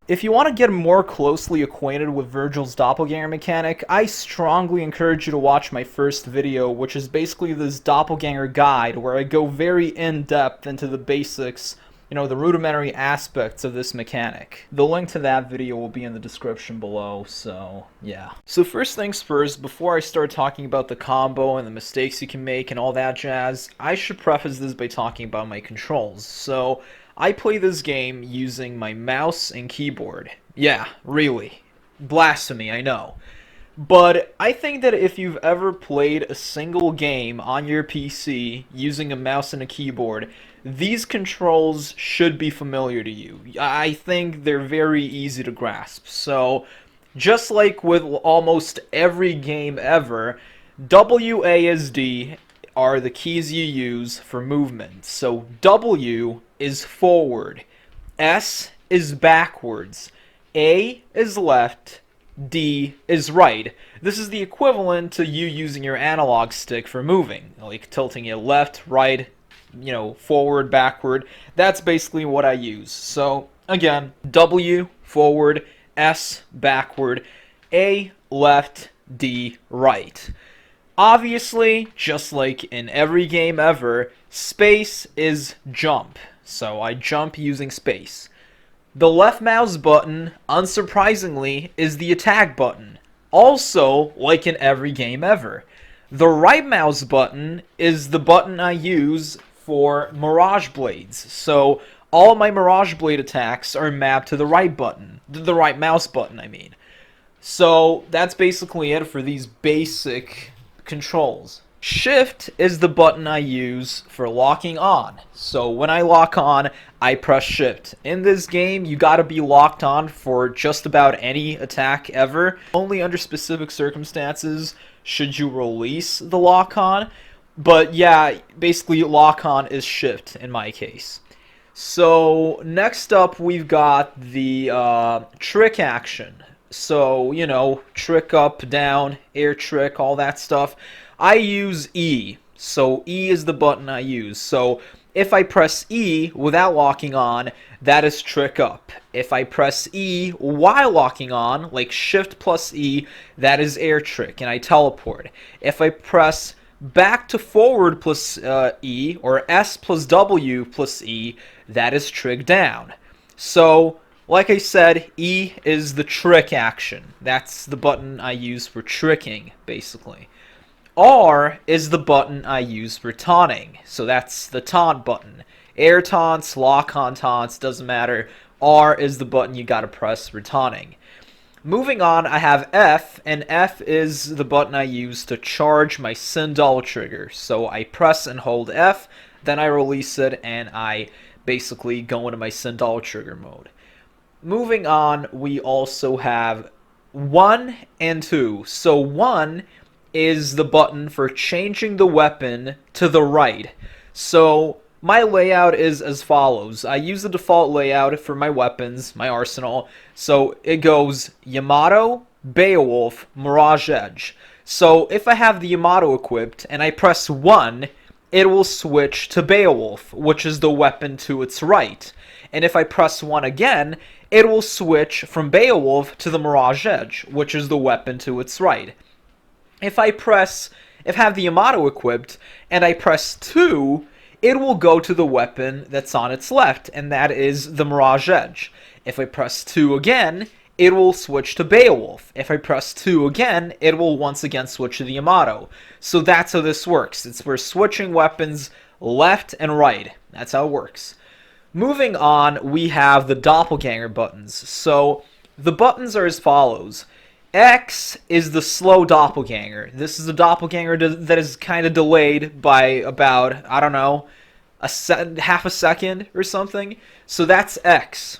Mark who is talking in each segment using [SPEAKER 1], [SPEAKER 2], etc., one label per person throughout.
[SPEAKER 1] If you want to get more closely acquainted with Vergil's Doppelganger mechanic, I strongly encourage you to watch my first video, which is basically this Doppelganger guide, where I go very in-depth into the basics, the rudimentary aspects of this mechanic. The link to that video will be in the description below, so yeah. So first things first, before I start talking about the combo and the mistakes you can make and all that jazz, I should preface this by talking about my controls. So I play this game using my mouse and keyboard. Yeah, really. Blasphemy, I know. But I think that if you've ever played a single game on your PC using a mouse and a keyboard, these controls should be familiar to you. I think they're very easy to grasp. So, just like with almost every game ever, WASD are the keys you use for movement. So W is forward, S is backwards, A is left, D is right. This is the equivalent to you using your analog stick for moving, like tilting it left, right, forward, backward. That's basically what I use. So again, W forward, S backward, A left, D right. Obviously, just like in every game ever, space is jump. So I jump using space. The left mouse button, unsurprisingly, is the attack button. Also, like in every game ever. The right mouse button is the button I use for Mirage Blades. So all my Mirage Blade attacks are mapped to the right button. The right mouse button, I mean. So that's basically it for these basic controls. Shift is the button I use for locking on. So when I lock on, I press Shift. In this game, you gotta be locked on for just about any attack ever. Only under specific circumstances should you release the lock on. But yeah, basically lock on is Shift in my case. So next up, we've got the trick action. So, trick up, down, air trick, all that stuff. I use E. So E is the button I use. So if I press E without locking on, that is trick up. If I press E while locking on, like Shift plus E, that is air trick, and I teleport. If I press back to forward plus E, or S plus W plus E, that is trick down. So like I said, E is the trick action. That's the button I use for tricking, basically. R is the button I use for taunting. So that's the taunt button. Air taunts, lock on taunts, doesn't matter. R is the button you gotta press for taunting. Moving on, I have F, and F is the button I use to charge my Sindal trigger. So I press and hold F, then I release it, and I basically go into my Sindal trigger mode. Moving on, we also have 1 and 2. So 1 is the button for changing the weapon to the right. So my layout is as follows. I use the default layout for my weapons, my arsenal. So it goes Yamato, Beowulf, Mirage Edge. So if I have the Yamato equipped and I press 1, it will switch to Beowulf, which is the weapon to its right. And if I press 1 again, it will switch from Beowulf to the Mirage Edge, which is the weapon to its right. If I have the Yamato equipped, and I press 2, it will go to the weapon that's on its left, and that is the Mirage Edge. If I press 2 again, it will switch to Beowulf. If I press 2 again, it will once again switch to the Yamato. So that's how this works. We're switching weapons left and right. That's how it works. Moving on, we have the Doppelganger buttons. So the buttons are as follows. X is the slow Doppelganger. This is a Doppelganger that is kind of delayed by about, I don't know, half a second or something. So that's X.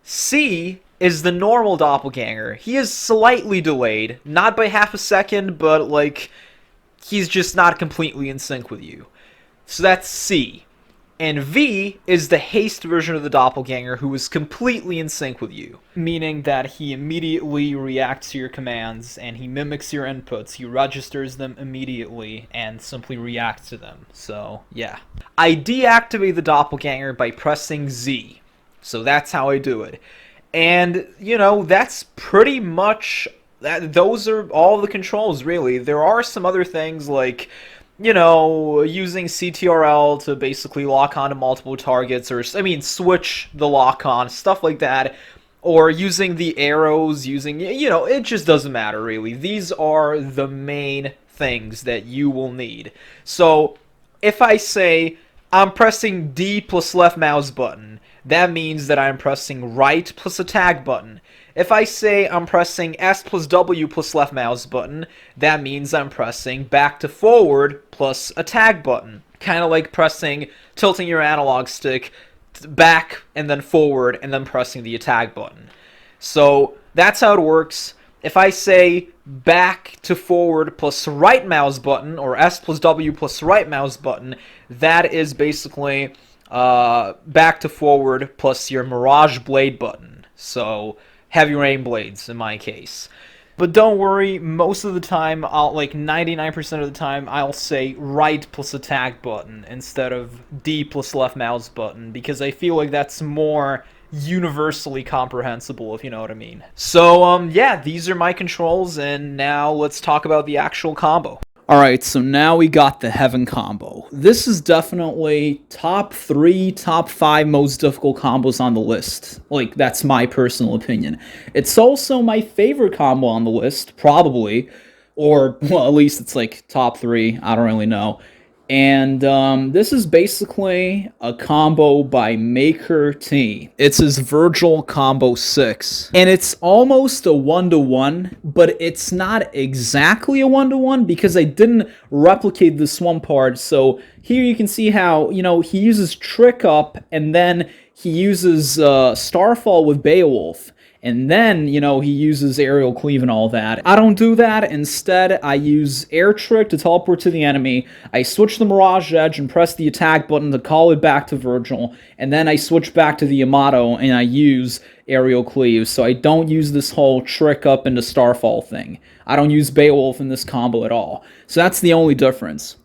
[SPEAKER 1] C is the normal Doppelganger. He is slightly delayed, not by half a second, but like he's just not completely in sync with you. So that's C. And V is the haste version of the doppelganger who is completely in sync with you, meaning that he immediately reacts to your commands and he mimics your inputs, he registers them immediately and simply reacts to them. So, yeah. I deactivate the doppelganger by pressing Z. So that's how I do it. And, you know, that's pretty much those are all the controls, really. There are some other things like, you know, using CTRL to basically lock on to multiple targets, or, I mean, switch the lock on, stuff like that, or using the arrows, using, you know, it just doesn't matter, really. These are the main things that you will need. So, if I say, I'm pressing D plus left mouse button, that means that I'm pressing right plus attack button. If I say I'm pressing S plus W plus left mouse button, that means I'm pressing back to forward plus attack button. Kind of like tilting your analog stick back and then forward and then pressing the attack button. So that's how it works. If I say back to forward plus right mouse button, or S plus W plus right mouse button, that is basically back to forward plus your Mirage Blade button. So heavy rain blades in my case. But don't worry, most of the time, like 99% of the time, I'll say right plus attack button instead of D plus left mouse button, because I feel like that's more universally comprehensible, if you know what I mean. So, yeah, these are my controls, and now let's talk about the actual combo. Alright, so now we got the Heaven combo. This is definitely top 3, top 5 most difficult combos on the list. Like, that's my personal opinion. It's also my favorite combo on the list, probably. Or, well, at least it's like top 3, I don't really know. And this is basically a combo by Maker T. It's his Vergil combo 6. And it's almost a 1-to-1, but it's not exactly a 1-to-1 because I didn't replicate this one part. So here you can see how, you know, he uses Trick Up and then he uses Starfall with Beowulf. And then, you know, he uses aerial cleave and all that. I don't do that. Instead, I use air trick to teleport to the enemy. I switch the Mirage Edge and press the attack button to call it back to Vergil. And then I switch back to the Yamato and I use aerial cleave. So I don't use this whole trick up into Starfall thing. I don't use Beowulf in this combo at all. So that's the only difference.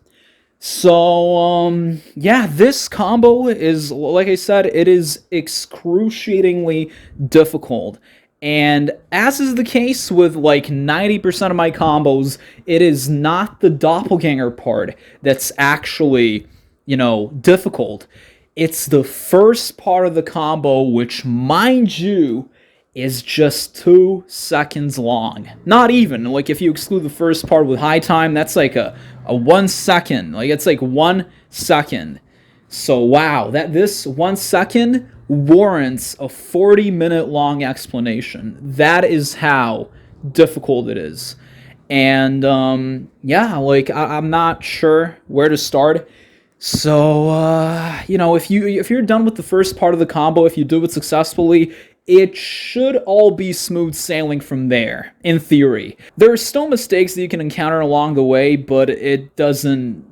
[SPEAKER 1] So, yeah, this combo is, like I said, it is excruciatingly difficult. And as is the case with, like, 90% of my combos, it is not the doppelganger part that's actually, you know, difficult. It's the first part of the combo, which, mind you, is just 2 seconds long. Not even. Like, if you exclude the first part with high time, that's like a 1 second. Like, it's like 1 second. So, wow. This 1 second warrants a 40-minute long explanation. That is how difficult it is. And, yeah, like, I'm not sure where to start. So, you know, if you're done with the first part of the combo, if you do it successfully, it should all be smooth sailing from there, in theory. There are still mistakes that you can encounter along the way, but it doesn't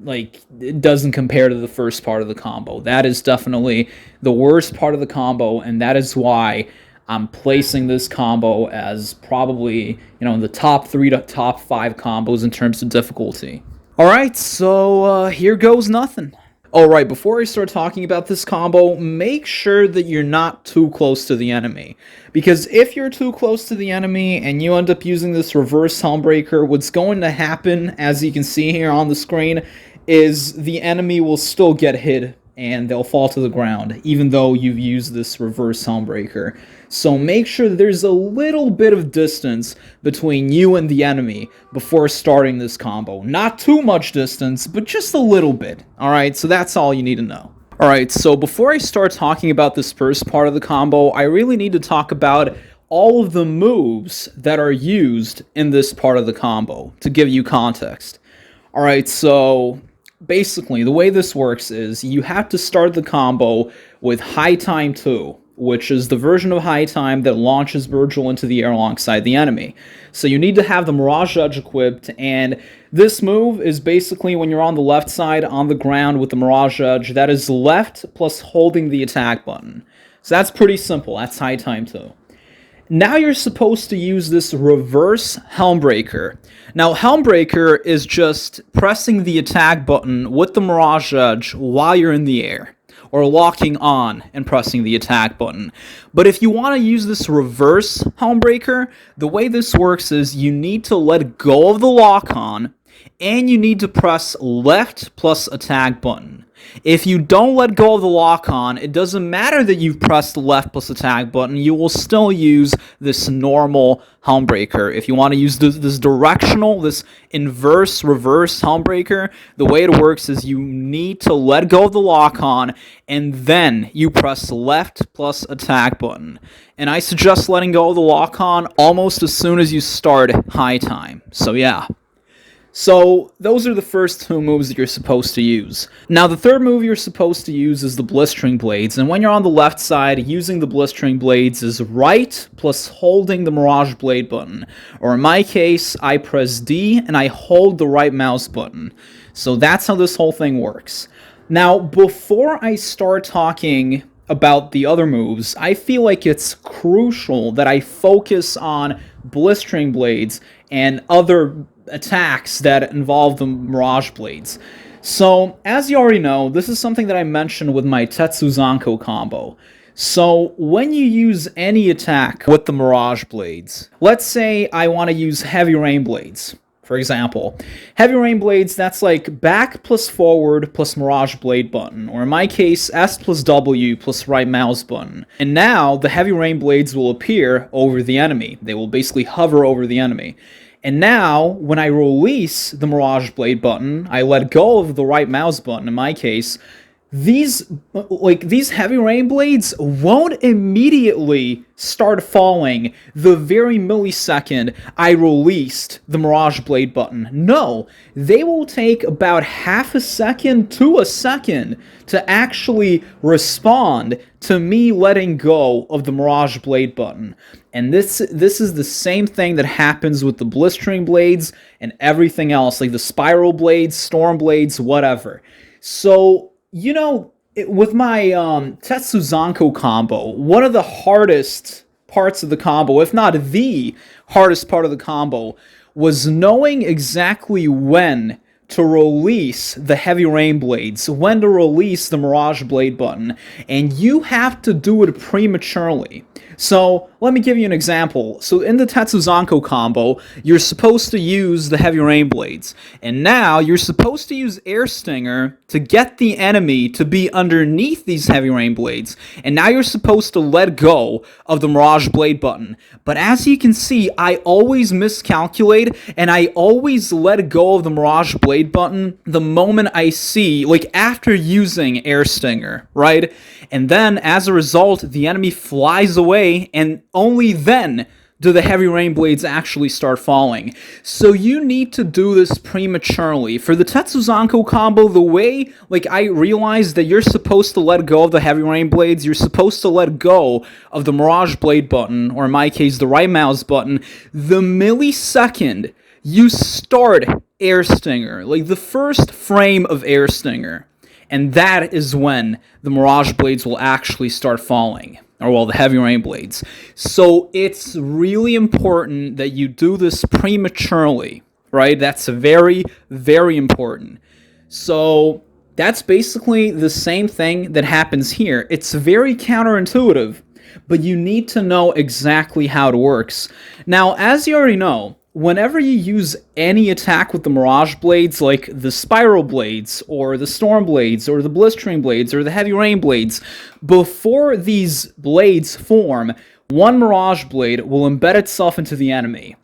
[SPEAKER 1] compare to the first part of the combo. That is definitely the worst part of the combo, and that is why I'm placing this combo as probably, you know, in the top 3 to top 5 combos in terms of difficulty. Alright, so here goes nothing. Alright, before I start talking about this combo, make sure that you're not too close to the enemy. Because if you're too close to the enemy and you end up using this reverse Helmbreaker, what's going to happen, as you can see here on the screen, is the enemy will still get hit and they'll fall to the ground, even though you've used this reverse Helmbreaker. So make sure that there's a little bit of distance between you and the enemy before starting this combo. Not too much distance, but just a little bit. Alright, so that's all you need to know. Alright, so before I start talking about this first part of the combo, I really need to talk about all of the moves that are used in this part of the combo, to give you context. Alright, so basically, the way this works is you have to start the combo with high time 2. which is the version of High Time that launches Vergil into the air alongside the enemy. So you need to have the Mirage Judge equipped, and this move is basically when you're on the left side on the ground with the Mirage Judge, that is left plus holding the attack button. So that's pretty simple, that's High Time too. Now you're supposed to use this reverse Helmbreaker. Now Helmbreaker is just pressing the attack button with the Mirage Judge while you're in the air, or locking on and pressing the attack button. But if you want to use this reverse Helmbreaker, the way this works is you need to let go of the lock on, and you need to press left plus attack button. If you don't let go of the lock on, it doesn't matter that you've pressed the left plus attack button, you will still use this normal Helmbreaker. If you want to use this directional, this inverse, reverse Helmbreaker, the way it works is you need to let go of the lock on, and then you press left plus attack button. And I suggest letting go of the lock on almost as soon as you start High Time. So yeah. So, those are the first two moves that you're supposed to use. Now, the third move you're supposed to use is the Blistering Blades, and when you're on the left side, using the Blistering Blades is right plus holding the Mirage Blade button. Or in my case, I press D and I hold the right mouse button. So that's how this whole thing works. Now, before I start talking about the other moves, I feel like it's crucial that I focus on Blistering Blades and other attacks that involve the Mirage Blades. So, as you already know, this is something that I mentioned with my Tetsuzanko combo. So, when you use any attack with the Mirage Blades, let's say I want to use Heavy Rain Blades, for example. Heavy Rain Blades, that's like back plus forward plus Mirage Blade button, or in my case, S plus W plus right mouse button. And now, the Heavy Rain Blades will appear over the enemy. They will basically hover over the enemy. And now, when I release the Mirage Blade button, I let go of the right mouse button, in my case, these Heavy Rain Blades won't immediately start falling the very millisecond I released the Mirage Blade button. No, they will take about half a second to a second to actually respond to me letting go of the Mirage Blade button. And this is the same thing that happens with the Blistering Blades and everything else, like the Spiral Blades, Storm Blades, whatever. So, you know, with my Tetsuzanko combo, one of the hardest parts of the combo, if not the hardest part of the combo, was knowing exactly when to release the Heavy Rain Blades, when to release the Mirage Blade button, and you have to do it prematurely. So, let me give you an example. So, in the Tetsuzanko combo, you're supposed to use the Heavy Rain Blades, and now you're supposed to use Air Stinger to get the enemy to be underneath these Heavy Rain Blades, and now you're supposed to let go of the Mirage Blade button. But as you can see, I always miscalculate, and I always let go of the Mirage Blade button the moment I see, like after using Air Stinger, right? And then, as a result, the enemy flies away, and only then do the Heavy Rain Blades actually start falling. So you need to do this prematurely. For the Tetsuzanko combo, the way, I realized that you're supposed to let go of the Heavy Rain Blades, you're supposed to let go of the Mirage Blade button, or in my case, the right mouse button, the millisecond you start Air Stinger, like the first frame of Air Stinger. And that is when the Mirage Blades will actually start falling. Or, well, the Heavy Rain Blades. So it's really important that you do this prematurely, right? That's very, very important. So that's basically the same thing that happens here. It's very counterintuitive, but you need to know exactly how it works. Now, as you already know, whenever you use any attack with the Mirage Blades, like the Spiral Blades, or the Storm Blades, or the Blistering Blades, or the Heavy Rain Blades, before these blades form, one Mirage Blade will embed itself into the enemy.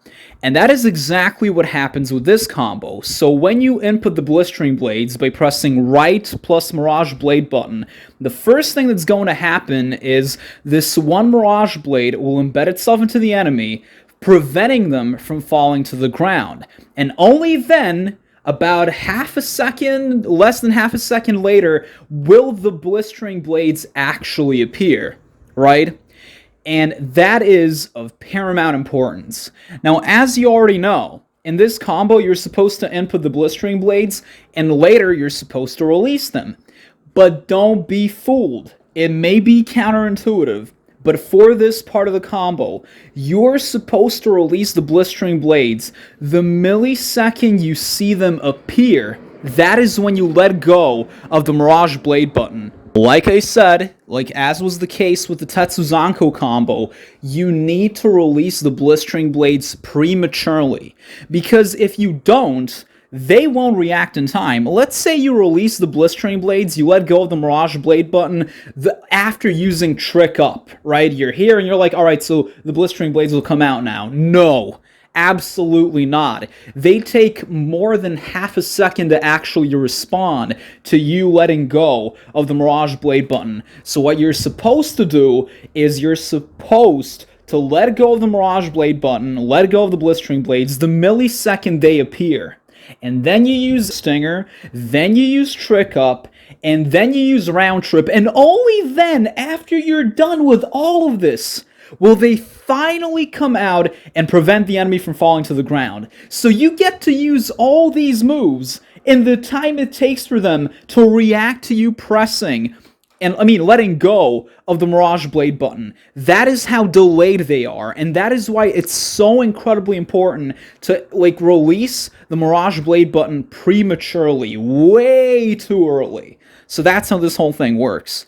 [SPEAKER 1] And that is exactly what happens with this combo. So when you input the Blistering Blades by pressing right plus Mirage Blade button, the first thing that's going to happen is this one Mirage Blade will embed itself into the enemy, preventing them from falling to the ground. And only then, about half a second, less than half a second later, will the Blistering Blades actually appear. right? And that is of paramount importance. Now, as you already know, in this combo, you're supposed to input the Blistering Blades, and later you're supposed to release them. But don't be fooled. It may be counterintuitive, but for this part of the combo, you're supposed to release the Blistering Blades the millisecond you see them appear. That is when you let go of the Mirage Blade button. Like I said, like as was the case with the Tetsuzanko combo, you need to release the Blistering Blades prematurely. Because if you don't, they won't react in time. Let's say you release the Blistering Blades, you let go of the Mirage Blade button after using Trick Up, right? You're here and you're like, alright, so the Blistering Blades will come out now. No. Absolutely not. They take more than half a second to actually respond to you letting go of the Mirage Blade button. So what you're supposed to do is you're supposed to let go of the Mirage Blade button, let go of the Blistering Blades the millisecond they appear. And then you use Stinger, then you use Trick Up, and then you use Roundtrip, and only then, after you're done with all of this, will they finally come out and prevent the enemy from falling to the ground. So you get to use all these moves in the time it takes for them to react to you pressing, and letting go of the Mirage Blade button. That is how delayed they are, and that is why it's so incredibly important to, release the Mirage Blade button prematurely, way too early. So that's how this whole thing works.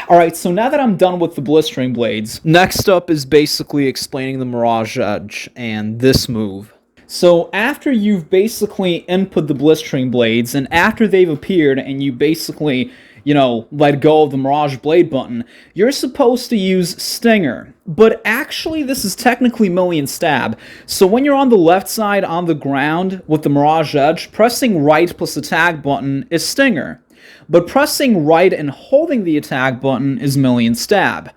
[SPEAKER 1] Alright, so now that I'm done with the Blistering Blades, next up is basically explaining the Mirage Edge and this move. So after you've basically input the Blistering Blades, and after they've appeared and you basically, let go of the Mirage Blade button, you're supposed to use Stinger. But actually, this is technically Million Stab. So when you're on the left side on the ground with the Mirage Edge, pressing right plus attack button is Stinger. But pressing right and holding the attack button is Million Stab.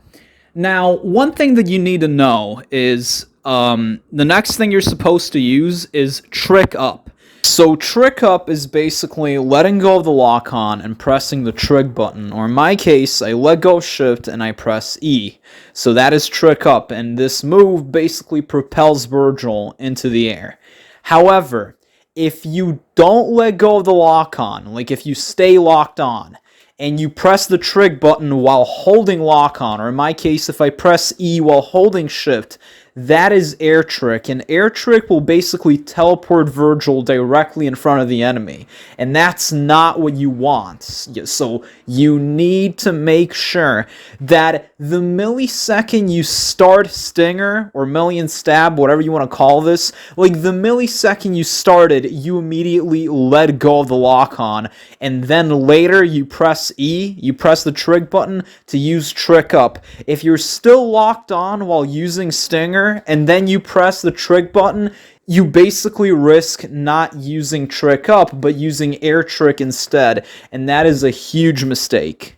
[SPEAKER 1] Now, one thing that you need to know is the next thing you're supposed to use is Trick Up. So Trick Up is basically letting go of the lock-on and pressing the Trig button, or in my case, I let go of Shift and I press E. So that is Trick Up, and this move basically propels Vergil into the air. However, if you don't let go of the lock-on, if you stay locked on, and you press the Trig button while holding lock-on, or in my case, if I press E while holding Shift, that is Air Trick, and Air Trick will basically teleport Vergil directly in front of the enemy, and that's not what you want. So you need to make sure that the millisecond you start Stinger, or Million Stab, whatever you want to call this, the millisecond you started, you immediately let go of the lock-on, and then later you press E, you press the Trig button to use Trick Up. If you're still locked on while using Stinger, and then you press the Trig button, you basically risk not using Trick Up, but using Air Trick instead, and that is a huge mistake.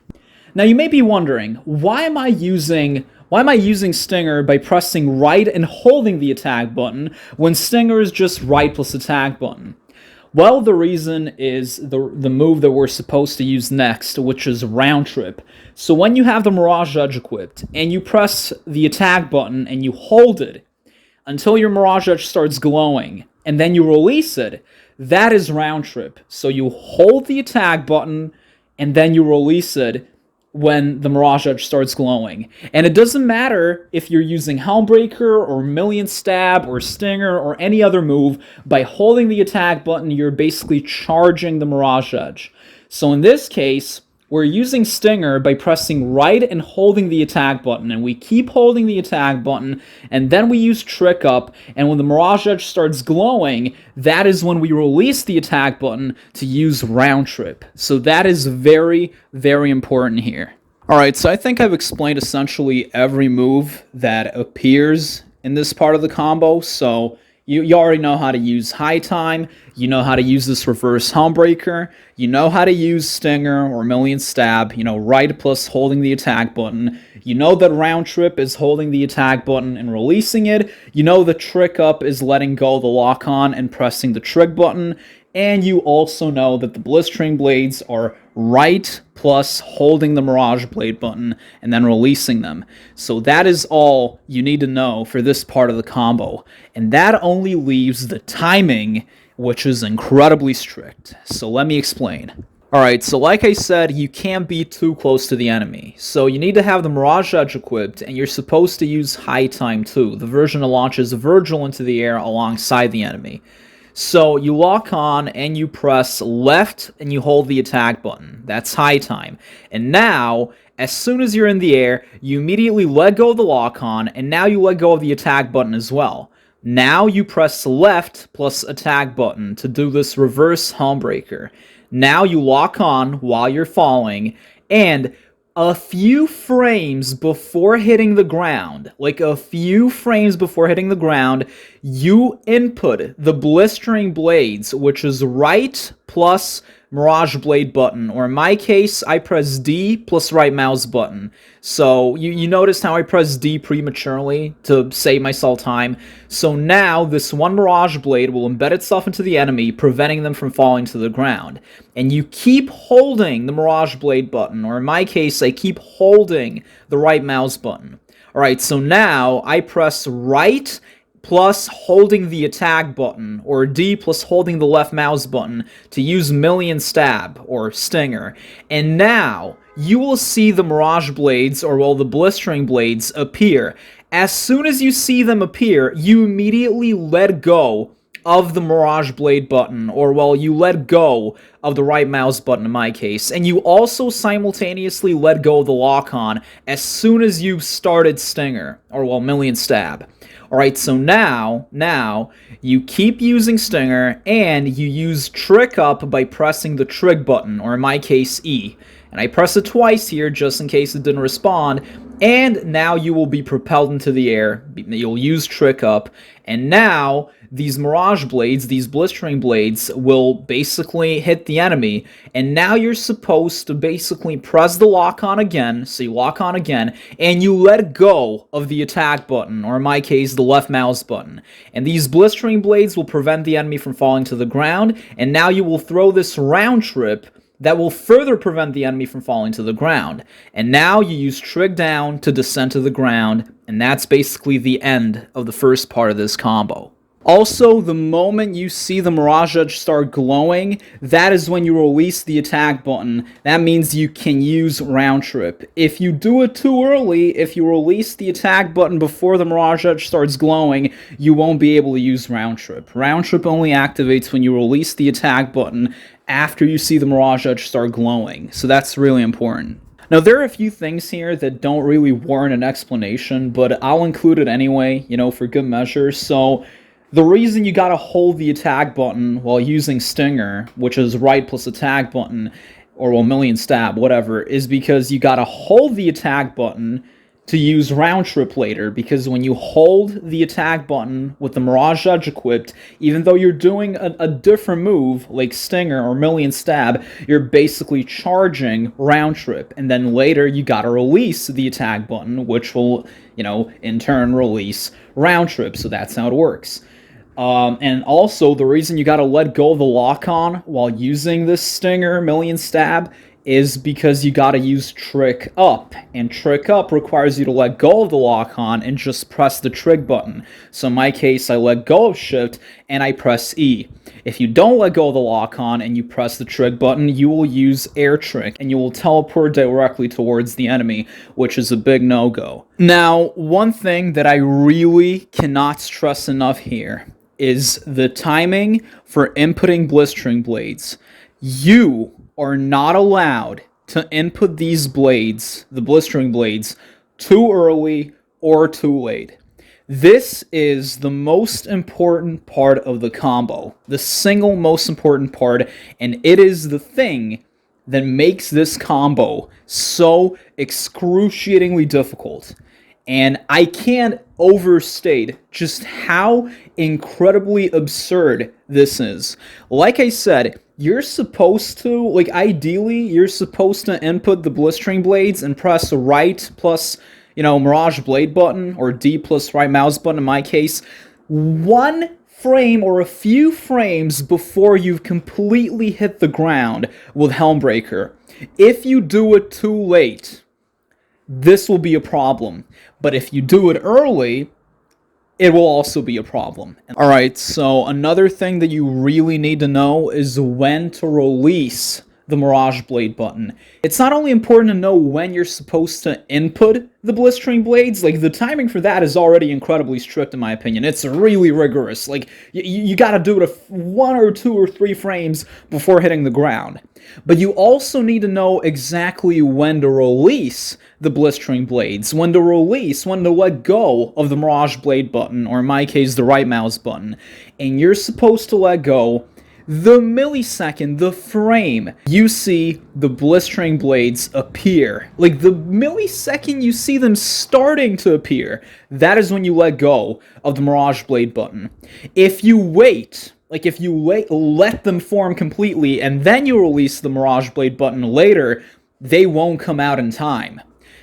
[SPEAKER 1] Now you may be wondering, why am I using Stinger by pressing right and holding the attack button, when Stinger is just right plus attack button? Well, the reason is the move that we're supposed to use next, which is Roundtrip. So when you have the Mirage Edge equipped, and you press the attack button and you hold it until your Mirage Edge starts glowing, and then you release it, that is Roundtrip. So you hold the attack button, and then you release it when the Mirage Edge starts glowing. And it doesn't matter if you're using Helmbreaker or Million Stab or Stinger or any other move, by holding the attack button, you're basically charging the Mirage Edge. So in this case, we're using Stinger by pressing right and holding the attack button, and we keep holding the attack button, and then we use Trick Up, and when the Mirage Edge starts glowing, that is when we release the attack button to use Roundtrip. So that is very, very important here. Alright, so I think I've explained essentially every move that appears in this part of the combo, so you already know how to use High Time, you know how to use this reverse Helmbreaker, you know how to use Stinger or Million Stab, right plus holding the attack button, you know that Roundtrip is holding the attack button and releasing it, you know the Trick Up is letting go of the lock-on and pressing the Trig button, And you also know that the Blistering blades are right plus holding the Mirage Blade button and then releasing them. So that is all you need to know for this part of the combo. And that only leaves the timing, which is incredibly strict. So let me explain. Alright, so like I said, you can't be too close to the enemy. So you need to have the Mirage Edge equipped, and you're supposed to use High Time too, the version that launches Vergil into the air alongside the enemy. So you lock on and you press left and you hold the attack button. That's High Time. And now, as soon as you're in the air, you immediately let go of the lock on, and now you let go of the attack button as well. Now you press left plus attack button to do this reverse Helmbreaker. Now you lock on while you're falling, and a few frames before hitting the ground, you input the Blistering blades, which is right plus Mirage Blade button, or in my case, I press D plus right mouse button. So you noticed how I pressed D prematurely to save myself time. So now this one Mirage Blade will embed itself into the enemy, preventing them from falling to the ground. And you keep holding the Mirage Blade button, or in my case, I keep holding the right mouse button. Alright, so now I press right plus holding the attack button, or D plus holding the left mouse button to use Million Stab, or Stinger. And now, you will see the Mirage Blades, or well, the Blistering blades, appear. As soon as you see them appear, you immediately let go of the Mirage Blade button, or well, you let go of the right mouse button in my case, and you also simultaneously let go of the lock-on as soon as you started Stinger, or well, Million Stab. Alright, so now, you keep using Stinger, and you use Trick Up by pressing the Trig button, or in my case, E. And I press it twice here, just in case it didn't respond, and now you will be propelled into the air. You'll use Trick Up, and now these Mirage blades, these Blistering blades, will basically hit the enemy, and now you're supposed to basically press the lock-on again, so you lock on again, and you let go of the attack button, or in my case, the left mouse button. And these Blistering blades will prevent the enemy from falling to the ground, and now you will throw this Roundtrip that will further prevent the enemy from falling to the ground. And now you use Trig Down to descend to the ground, and that's basically the end of the first part of this combo. Also, the moment you see the Mirage Edge start glowing, that is when you release the attack button. That means you can use Roundtrip. If you do it too early, if you release the attack button before the Mirage Edge starts glowing, you won't be able to use Roundtrip. Roundtrip only activates when you release the attack button after you see the Mirage Edge start glowing, so that's really important. Now, there are a few things here that don't really warrant an explanation, but I'll include it anyway, for good measure. So the reason you gotta hold the attack button while using Stinger, which is right plus attack button, or well, Million Stab, whatever, is because you gotta hold the attack button to use Roundtrip later, because when you hold the attack button with the Mirage Edge equipped, even though you're doing a different move, like Stinger or Million Stab, you're basically charging Roundtrip, and then later you gotta release the attack button, which will, in turn release Roundtrip, so that's how it works. And also, the reason you gotta let go of the lock-on while using this Stinger Million Stab is because you gotta use Trick Up, and Trick Up requires you to let go of the lock-on and just press the Trig button. So in my case, I let go of Shift, and I press E. If you don't let go of the lock-on and you press the Trig button, you will use Air Trick, and you will teleport directly towards the enemy, which is a big no-go. Now, one thing that I really cannot stress enough here is the timing for inputting Blistering blades. You are not allowed to input these blades, the Blistering blades, too early or too late. This is the most important part of the combo, the single most important part, and it is the thing that makes this combo so excruciatingly difficult. And I can't overstate just how incredibly absurd this is. Like I said, you're supposed to, ideally, you're supposed to input the Blistering blades and press right plus, Mirage Blade button, or D plus right mouse button in my case, 1 frame or a few frames before you've completely hit the ground with Helmbreaker. If you do it too late, this will be a problem. But if you do it early, it will also be a problem. Alright, so another thing that you really need to know is when to release the Mirage Blade button. It's not only important to know when you're supposed to input the Blistering Blades, like, the timing for that is already incredibly strict in my opinion. It's really rigorous. Like, you gotta do it 1 or 2 or 3 frames before hitting the ground. But you also need to know exactly when to release the Blistering Blades, when to let go of the Mirage Blade button, or in my case, the right mouse button. And you're supposed to let go the millisecond, the frame, you see the Blistering Blades appear. Like, the millisecond you see them starting to appear, that is when you let go of the Mirage Blade button. If you wait, let them form completely, and then you release the Mirage Blade button later, they won't come out in time.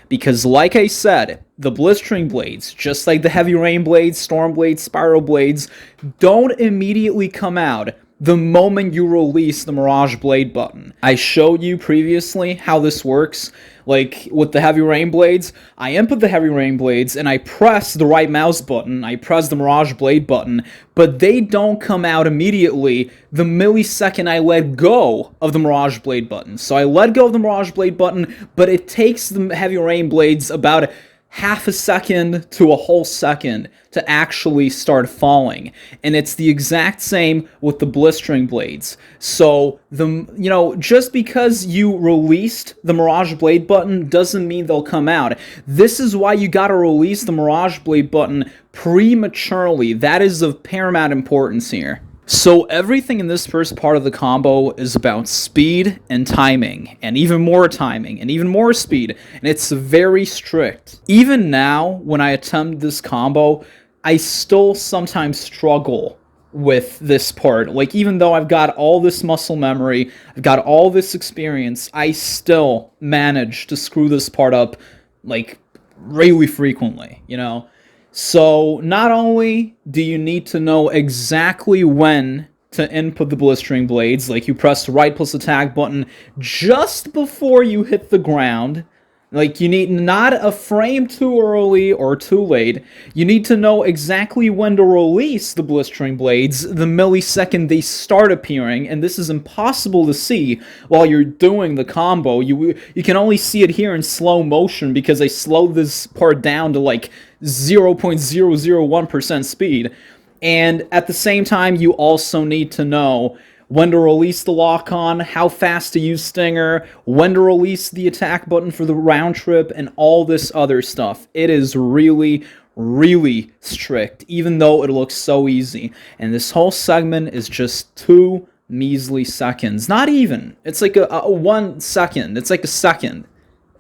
[SPEAKER 1] Because, like I said, the Blistering Blades, just like the Heavy Rain Blades, Storm Blades, Spiral Blades, don't immediately come out the moment you release the Mirage Blade button. I showed you previously how this works. Like, with the Heavy Rain Blades, I input the Heavy Rain Blades, and I press the right mouse button, I press the Mirage Blade button, but they don't come out immediately the millisecond I let go of the Mirage Blade button. So I let go of the Mirage Blade button, but it takes the Heavy Rain Blades about half a second to a whole second to actually start falling. And it's the exact same with the Blistering Blades. So, just because you released the Mirage Blade button doesn't mean they'll come out. This is why you gotta release the Mirage Blade button prematurely. That is of paramount importance here. So everything in this first part of the combo is about speed and timing, and even more timing, and even more speed, and it's very strict. Even now, when I attempt this combo, I still sometimes struggle with this part. Like, even though I've got all this muscle memory, I've got all this experience, I still manage to screw this part up, like, really frequently, So, not only do you need to know exactly when to input the Blistering Blades, like you press the right plus attack button just before you hit the ground, like, you need not a frame too early or too late, you need to know exactly when to release the Blistering Blades the millisecond they start appearing, and this is impossible to see while you're doing the combo. You can only see it here in slow motion because I slowed this part down to like 0.001% speed, and at the same time you also need to know when to release the lock-on, how fast to use Stinger, when to release the attack button for the Roundtrip, and all this other stuff. It is really, really strict, even though it looks so easy. And this whole segment is just 2 measly seconds. Not even. It's like a 1 second. It's like a second.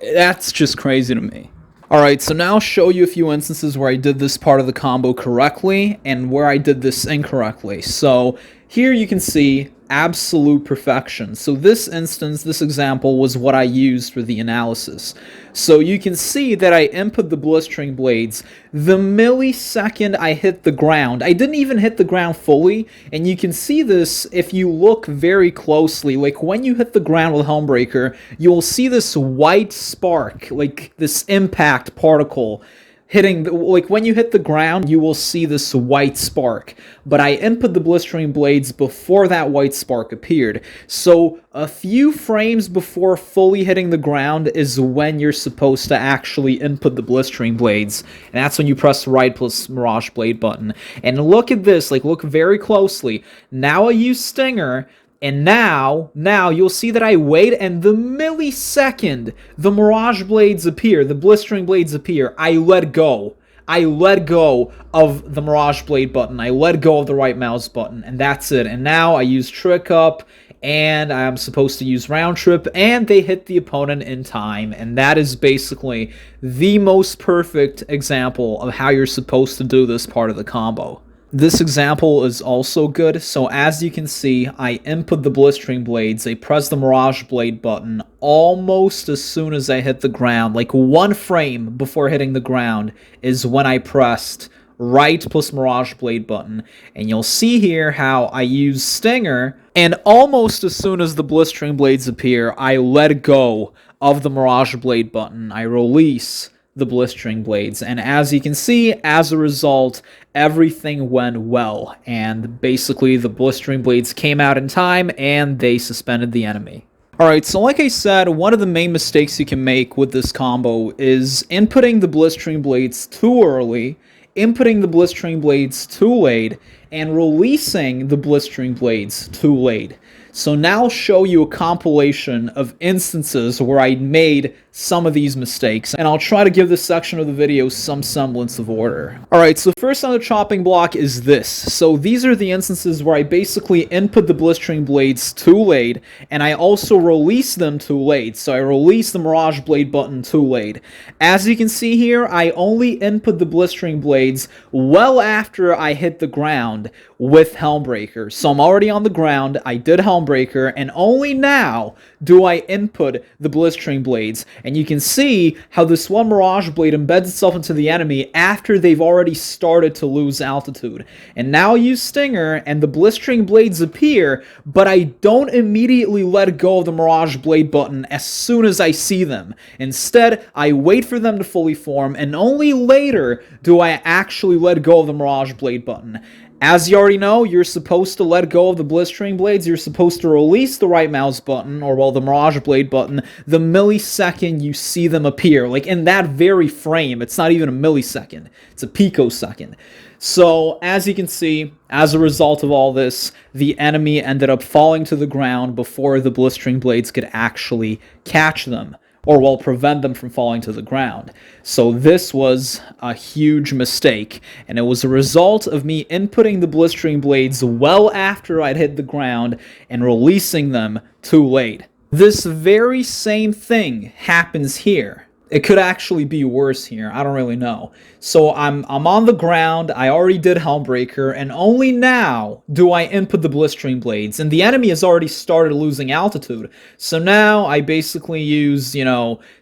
[SPEAKER 1] That's just crazy to me. Alright, so now I'll show you a few instances where I did this part of the combo correctly, and where I did this incorrectly. So, here you can see absolute perfection. So this instance, this example, was what I used for the analysis. So you can see that I input the Blistering Blades the millisecond I hit the ground. I didn't even hit the ground fully, and you can see this if you look very closely. Like, when you hit the ground with Helmbreaker, you'll see this white spark, like this impact particle hitting, like, when you hit the ground, you will see this white spark. But I input the Blistering Blades before that white spark appeared. So a few frames before fully hitting the ground is when you're supposed to actually input the Blistering Blades. And that's when you press the right plus Mirage Blade button. And look at this, like, look very closely. Now I use Stinger, and now you'll see that I wait, and the millisecond the Mirage Blades appear, the Blistering Blades appear, I let go. I let go of the Mirage Blade button. I let go of the right mouse button, and that's it. And now I use Trick Up, and I'm supposed to use Roundtrip, and they hit the opponent in time. And that is basically the most perfect example of how you're supposed to do this part of the combo. This example is also good, so as you can see, I input the Blistering Blades, I press the Mirage Blade button almost as soon as I hit the ground, like 1 frame before hitting the ground is when I pressed right plus Mirage Blade button, and you'll see here how I use Stinger, and almost as soon as the Blistering Blades appear, I let go of the Mirage Blade button. I release the Blistering Blades, and as you can see, as a result, everything went well, and basically the Blistering Blades came out in time, and they suspended the enemy. Alright, so like I said, one of the main mistakes you can make with this combo is inputting the Blistering Blades too early, inputting the Blistering Blades too late, and releasing the Blistering Blades too late. So now I'll show you a compilation of instances where I made some of these mistakes, and I'll try to give this section of the video some semblance of order. Alright, so first on the chopping block is this. So these are the instances where I basically input the Blistering Blades too late, and I also release them too late. So I release the Mirage Blade button too late. As you can see here, I only input the Blistering Blades well after I hit the ground with Helmbreaker. So I'm already on the ground, I did Helmbreaker, and only now do I input the Blistering Blades. And you can see how this one Mirage Blade embeds itself into the enemy after they've already started to lose altitude. And now I use Stinger, and the Blistering Blades appear, but I don't immediately let go of the Mirage Blade button as soon as I see them. Instead, I wait for them to fully form, and only later do I actually let go of the Mirage Blade button. As you already know, you're supposed to let go of the Blistering Blades, you're supposed to release the right mouse button, or well, the Mirage Blade button, the millisecond you see them appear. Like, in that very frame, it's not even a millisecond, it's a picosecond. So, as you can see, as a result of all this, the enemy ended up falling to the ground before the Blistering Blades could actually catch them, or well, prevent them from falling to the ground. So this was a huge mistake, and it was a result of me inputting the Blistering Blades well after I'd hit the ground and releasing them too late. This very same thing happens here. It could actually be worse here, I don't really know. So I'm on the ground, I already did Helmbreaker, and only now do I input the Blistering Blades, and the enemy has already started losing altitude. So now I basically use,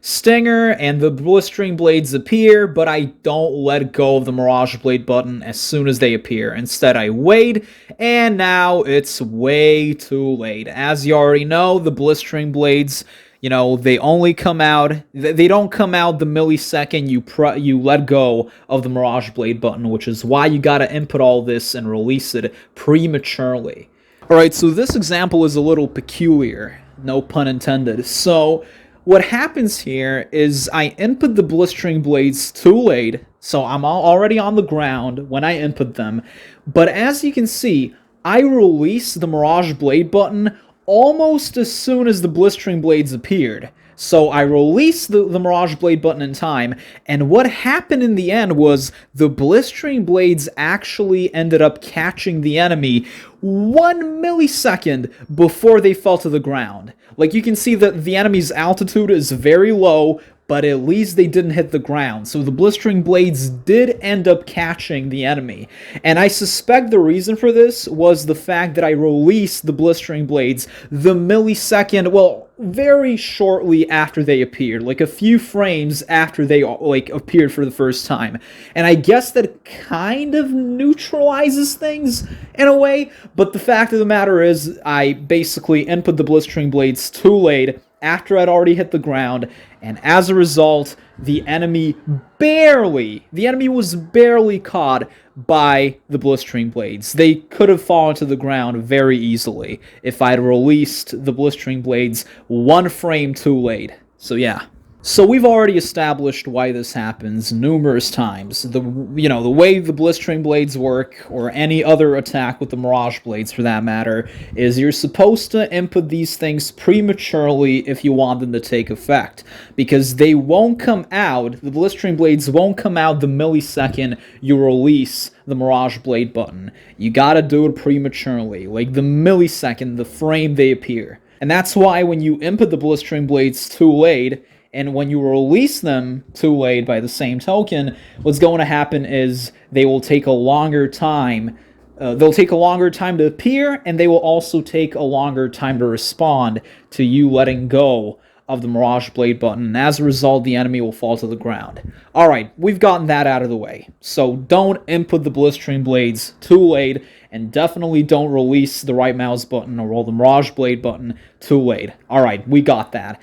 [SPEAKER 1] Stinger, and the Blistering Blades appear, but I don't let go of the Mirage Blade button as soon as they appear. Instead, I wait, and now it's way too late. As you already know, the Blistering Blades, they only come out, they don't come out the millisecond you let go of the Mirage Blade button, which is why you gotta input all this and release it prematurely. Alright, so this example is a little peculiar, no pun intended. So, what happens here is I input the Blistering Blades too late, so I'm already on the ground when I input them, but as you can see, I release the Mirage Blade button almost as soon as the Blistering Blades appeared. So I released the Mirage Blade button in time, and what happened in the end was the Blistering Blades actually ended up catching the enemy 1 millisecond before they fell to the ground. Like, you can see that the enemy's altitude is very low, but at least they didn't hit the ground. So the Blistering Blades did end up catching the enemy. And I suspect the reason for this was the fact that I released the Blistering Blades the millisecond, well, very shortly after they appeared, like a few frames after they appeared for the first time. And I guess that kind of neutralizes things in a way, but the fact of the matter is I basically input the Blistering Blades too late after I'd already hit the ground, and as a result, the enemy was barely caught by the Blistering Blades. They could have fallen to the ground very easily if I'd released the Blistering Blades 1 frame too late. So yeah. So we've already established why this happens numerous times. The way the Blistering Blades work, or any other attack with the Mirage Blades for that matter, is you're supposed to input these things prematurely if you want them to take effect. Because they won't come out, the Blistering Blades won't come out the millisecond you release the Mirage Blade button. You gotta do it prematurely, like the millisecond, the frame they appear. And that's why when you input the Blistering Blades too late, and when you release them too late by the same token, what's going to happen is they will take a longer time. They'll take a longer time to appear, and they will also take a longer time to respond to you letting go of the Mirage Blade button, and as a result, the enemy will fall to the ground. Alright, we've gotten that out of the way. So don't input the Blistering Blades too late, and definitely don't release the right mouse button or roll the Mirage Blade button too late. Alright, we got that.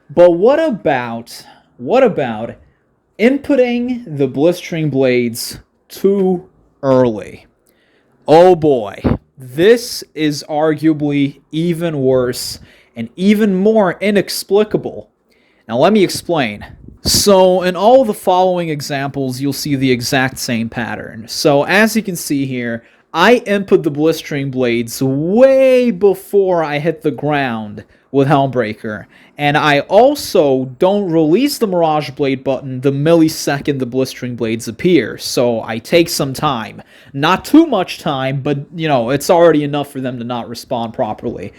[SPEAKER 1] But what about inputting the Blistering Blades too early? Oh boy, this is arguably even worse and even more inexplicable. Now let me explain. So in all the following examples, you'll see the exact same pattern. So as you can see here, I input the Blistering Blades way before I hit the ground with Helmbreaker, and I also don't release the Mirage Blade button the millisecond the Blistering Blades appear, so I take some time. Not too much time, but, you know, it's already enough for them to not respond properly.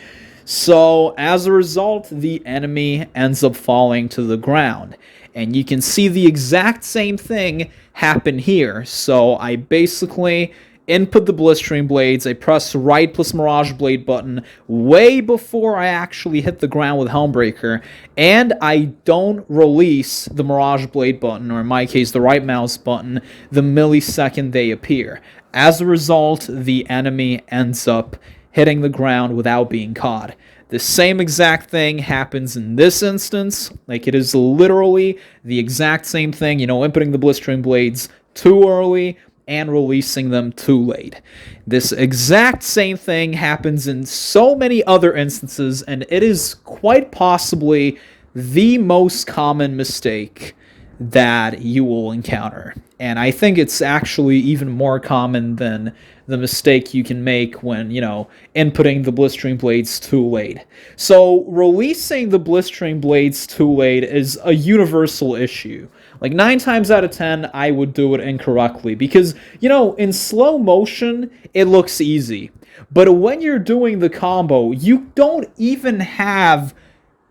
[SPEAKER 1] So, as a result, the enemy ends up falling to the ground. And you can see the exact same thing happen here. So, I basically input the Blistering Blades, I press right plus Mirage Blade button way before I actually hit the ground with Helmbreaker, and I don't release the Mirage Blade button, or in my case, the right mouse button, the millisecond they appear. As a result, the enemy ends up hitting the ground without being caught. The same exact thing happens in this instance. Like, it is literally the exact same thing, you know, inputting the Blistering Blades too early and releasing them too late. This exact same thing happens in so many other instances, and it is quite possibly the most common mistake that you will encounter. And I think it's actually even more common than the mistake you can make when, you know, inputting the Blistering Blades too late. So, releasing the Blistering Blades too late is a universal issue. Like, 9 times out of 10, I would do it incorrectly. Because, you know, in slow motion, it looks easy. But when you're doing the combo, you don't even have,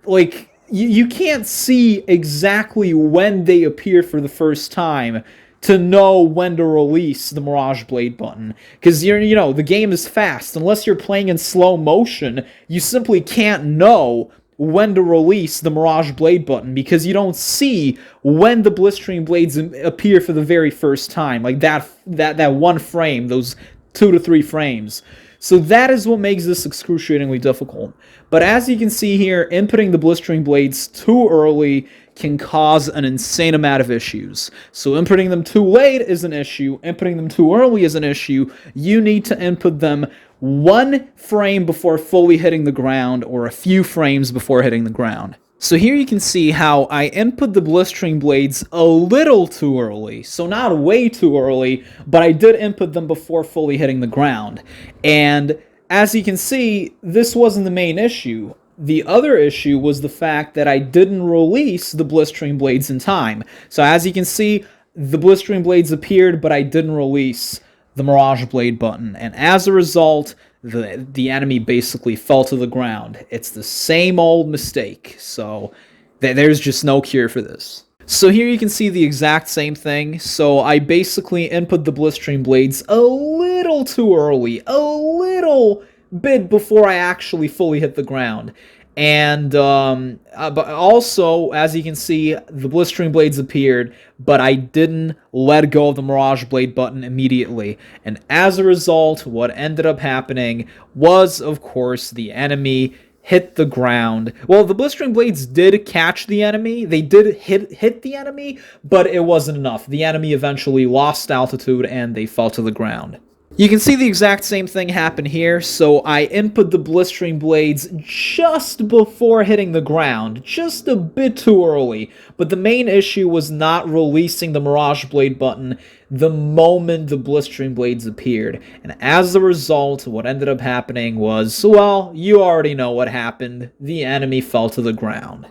[SPEAKER 1] like, you can't see exactly when they appear for the first time to know when to release the Mirage Blade button. Because, you know, the game is fast. Unless you're playing in slow motion, you simply can't know when to release the Mirage Blade button, because you don't see when the Blistering Blades appear for the very first time. Like, that one frame, those 2 to 3 frames. So that is what makes this excruciatingly difficult. But as you can see here, inputting the Blistering Blades too early can cause an insane amount of issues. So inputting them too late is an issue. Inputting them too early is an issue. You need to input them 1 frame before fully hitting the ground, or a few frames before hitting the ground. So here you can see how I input the Blistering Blades a little too early. So not way too early, but I did input them before fully hitting the ground. And as you can see, this wasn't the main issue. The other issue was the fact that I didn't release the Blistering Blades in time. So as you can see, the Blistering Blades appeared, but I didn't release the Mirage Blade button. And as a result, the enemy basically fell to the ground. It's the same old mistake. So there's just no cure for this. So here you can see the exact same thing. So I basically input the Blistering Blades a little too early, a little bit before I actually fully hit the ground. And but also, as you can see, the Blistering Blades appeared, but I didn't let go of the Mirage Blade button immediately. And as a result, what ended up happening was, of course, the enemy hit the ground. Well, the Blistering Blades did catch the enemy. They did hit the enemy, but it wasn't enough. The enemy eventually lost altitude and they fell to the ground. You can see the exact same thing happen here. So I input the Blistering Blades just before hitting the ground, just a bit too early. But the main issue was not releasing the Mirage Blade button the moment the Blistering Blades appeared. And as a result, what ended up happening was, well, you already know what happened. The enemy fell to the ground.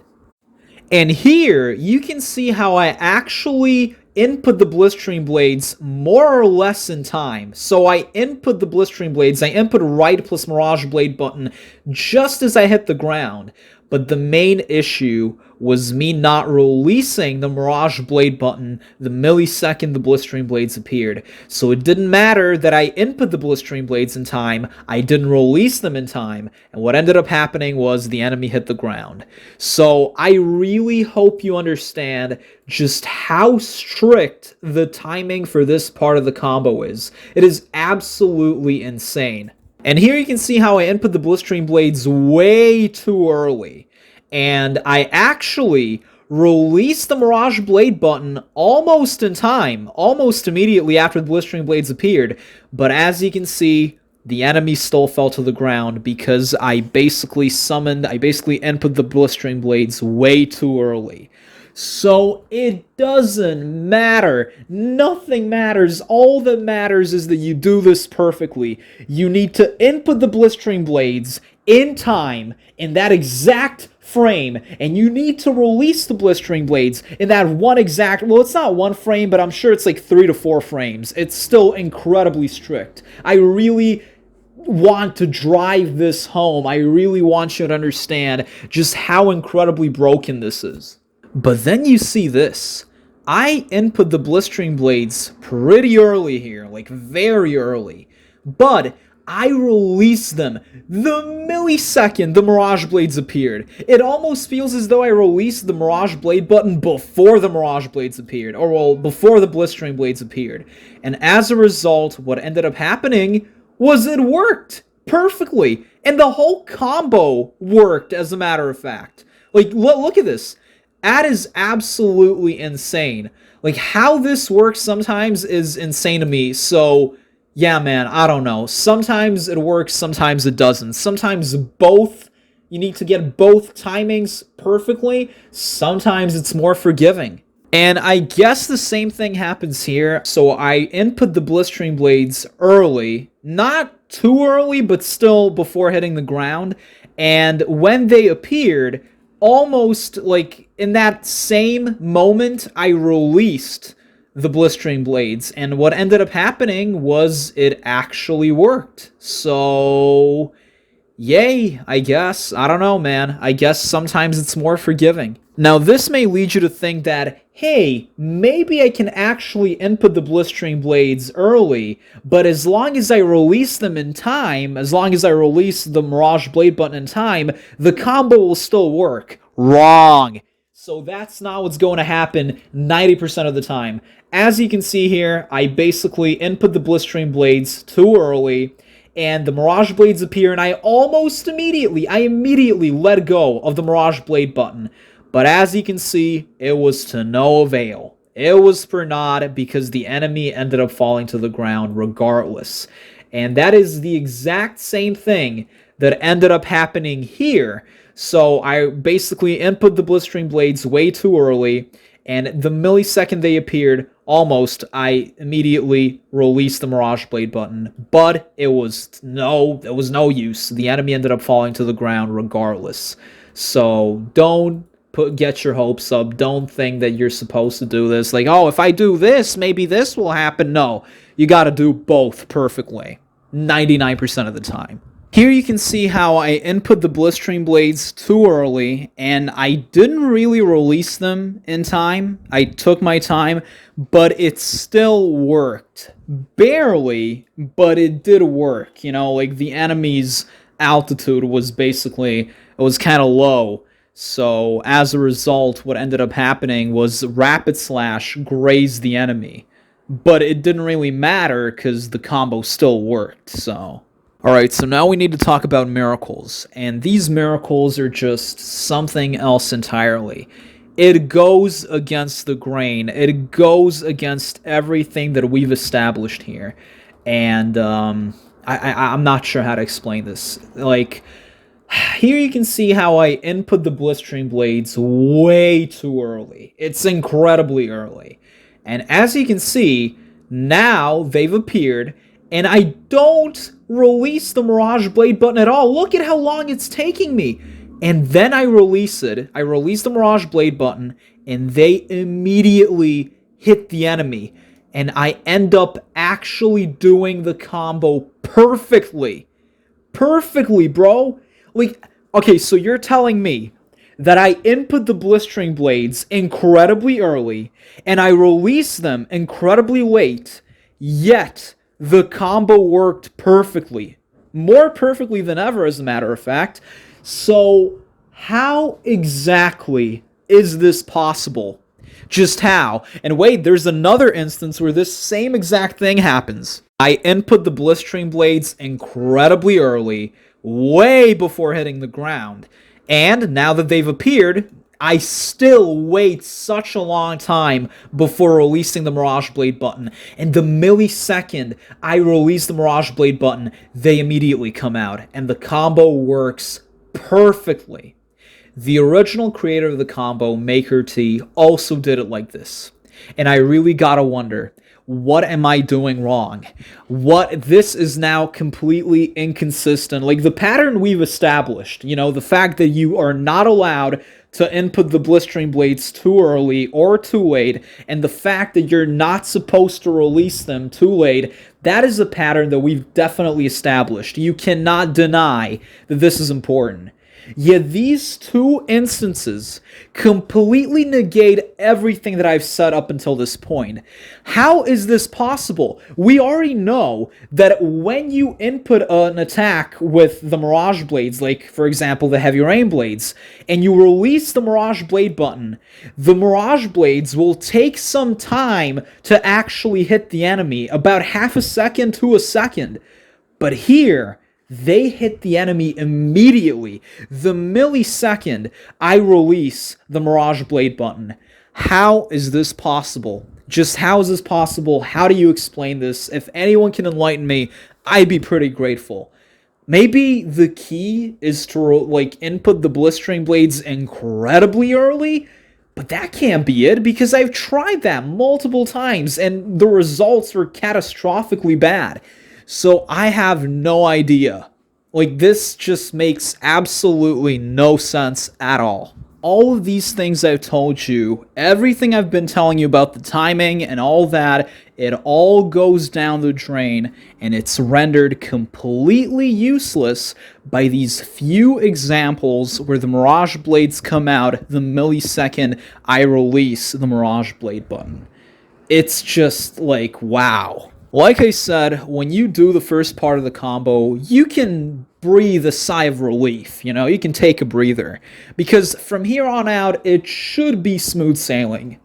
[SPEAKER 1] And here, you can see how I actually input the Blistering Blades more or less in time. So I input the Blistering Blades, I input right plus Mirage Blade button just as I hit the ground. but the main issue was me not releasing the Mirage Blade button the millisecond the Blistering Blades appeared. So it didn't matter that I input the Blistering Blades in time, I didn't release them in time, and what ended up happening was the enemy hit the ground. So I really hope you understand just how strict the timing for this part of the combo is. It is absolutely insane. And here you can see how I input the Blistering Blades way too early. And I actually released the Mirage Blade button almost in time, almost immediately after the Blistering Blades appeared. But as you can see, the enemy still fell to the ground because I basically input the Blistering Blades way too early. So it doesn't matter. Nothing matters. All that matters is that you do this perfectly. You need to input the Blistering Blades in time, in that exact frame, and you need to release the Blistering Blades in that one exact, well, it's not one frame, but I'm sure it's like 3 to 4 frames. It's still incredibly strict. I really want to drive this home. I really want you to understand just how incredibly broken this is. But then you see this. I input the Blistering Blades pretty early here, like very early, but I released them the millisecond the Mirage Blades appeared. It almost feels as though I released the Mirage Blade button before the Mirage Blades appeared, or well, before the Blistering Blades appeared. And as a result, what ended up happening was it worked perfectly, and the whole combo worked, as a matter of fact. Like, look at this. That is absolutely insane. Like, how this works sometimes is insane to me. So, yeah, man, I don't know. Sometimes it works, sometimes it doesn't. Sometimes both, you need to get both timings perfectly. Sometimes it's more forgiving. And I guess the same thing happens here. So I input the Blistering Blades early. Not too early, but still before hitting the ground. And when they appeared, almost like in that same moment, I released the Blistering Blades, and what ended up happening was it actually worked. So, yay, I guess. I don't know, man. I guess sometimes it's more forgiving. Now, this may lead you to think that, hey, maybe I can actually input the Blistering Blades early, but as long as I release them in time, as long as I release the Mirage Blade button in time, the combo will still work. Wrong. So that's not what's going to happen 90% of the time. As you can see here, I basically input the Blistering Blades too early, and the Mirage Blades appear, and I immediately let go of the Mirage Blade button. But as you can see, it was to no avail. It was for naught because the enemy ended up falling to the ground regardless. And that is the exact same thing that ended up happening here. So I basically input the Blistering Blades way too early, and the millisecond they appeared, almost, I immediately released the Mirage Blade button. But it was no use. The enemy ended up falling to the ground regardless. So don't get your hopes up. Don't think that you're supposed to do this. Like, oh, if I do this, maybe this will happen. No, you gotta do both perfectly. 99% of the time. Here you can see how I input the Blistering Blades too early, and I didn't really release them in time. I took my time, but it still worked. Barely, but it did work. You know, like the enemy's altitude was basically, it was kind of low. So as a result, what ended up happening was Rapid Slash grazed the enemy. But it didn't really matter because the combo still worked, so. Alright, so now we need to talk about miracles, and these miracles are just something else entirely. It goes against the grain, it goes against everything that we've established here, and I'm not sure how to explain this. Like, here you can see how I input the Blistering Blades way too early. It's incredibly early. And as you can see, now they've appeared, and I don't release the Mirage Blade button at all. Look at how long it's taking me. And then I release it. I release the Mirage Blade button, and they immediately hit the enemy. And I end up actually doing the combo perfectly. Perfectly, bro. Like, okay, so you're telling me that I input the Blistering Blades incredibly early, and I release them incredibly late, yet the combo worked perfectly. More perfectly than ever, as a matter of fact. So, how exactly is this possible? Just how? And wait, there's another instance where this same exact thing happens. I input the Blistering Blades incredibly early, way before hitting the ground. And now that they've appeared, I still wait such a long time before releasing the Mirage Blade button. And the millisecond I release the Mirage Blade button, they immediately come out. And the combo works perfectly. The original creator of the combo, Maker T, also did it like this. And I really gotta wonder, what am I doing wrong? This is now completely inconsistent. Like, the pattern we've established, the fact that you are not allowed to input the Blistering Blades too early or too late, and the fact that you're not supposed to release them too late, that is a pattern that we've definitely established. You cannot deny that this is important. Yet these two instances completely negate everything that I've said up until this point. How is this possible? We already know that when you input an attack with the Mirage Blades, like, for example, the Heavy Rain Blades, and you release the Mirage Blade button, the Mirage Blades will take some time to actually hit the enemy, about half a second to a second. But here, they hit the enemy immediately, the millisecond I release the Mirage Blade button. How is this possible? Just how is this possible? How do you explain this? If anyone can enlighten me, I'd be pretty grateful. Maybe the key is to, input the Blistering Blades incredibly early? But that can't be it, because I've tried that multiple times, and the results were catastrophically bad. So I have no idea. This just makes absolutely no sense at all. All of these things I've told you, everything I've been telling you about the timing and all that, it all goes down the drain, and it's rendered completely useless by these few examples where the Mirage Blades come out the millisecond I release the Mirage Blade button. It's just wow. Like I said, when you do the first part of the combo, you can breathe a sigh of relief, you can take a breather. Because from here on out, it should be smooth sailing.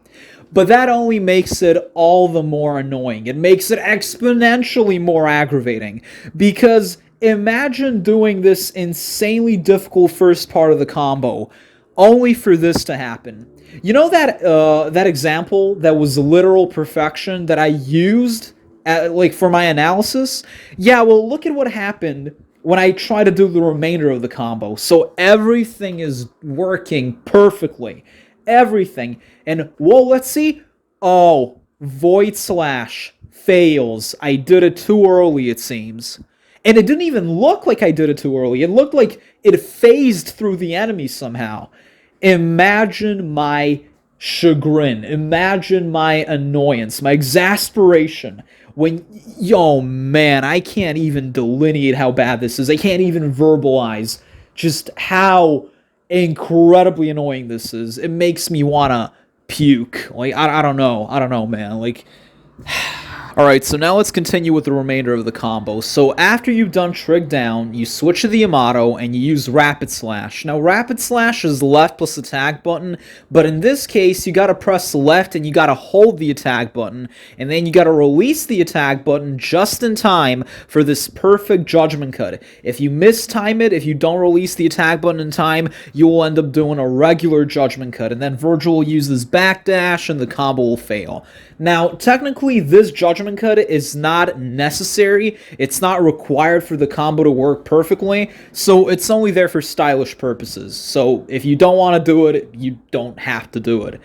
[SPEAKER 1] But that only makes it all the more annoying. It makes it exponentially more aggravating. Because imagine doing this insanely difficult first part of the combo, only for this to happen. You know that example that was literal perfection that I used for my analysis? Yeah, well, look at what happened when I try to do the remainder of the combo. So everything is working perfectly. Everything. And, well, let's see. Oh, Void Slash fails. I did it too early, it seems. And it didn't even look like I did it too early. It looked like it phased through the enemy somehow. Imagine my chagrin. Imagine my annoyance, my exasperation. When, man, I can't even delineate how bad this is. I can't even verbalize just how incredibly annoying this is. It makes me want to puke. I don't know, man. Alright, so now let's continue with the remainder of the combo. So after you've done Trig Down, you switch to the Yamato and you use Rapid Slash. Now Rapid Slash is left plus attack button, but in this case you gotta press left and you gotta hold the attack button, and then you gotta release the attack button just in time for this perfect judgment cut. If you mistime it, if you don't release the attack button in time, you will end up doing a regular judgment cut, and then Vergil will use this backdash and the combo will fail. Now, technically, this judgment cut is not necessary. It's not required for the combo to work perfectly, so it's only there for stylish purposes. So if you don't want to do it, you don't have to do it.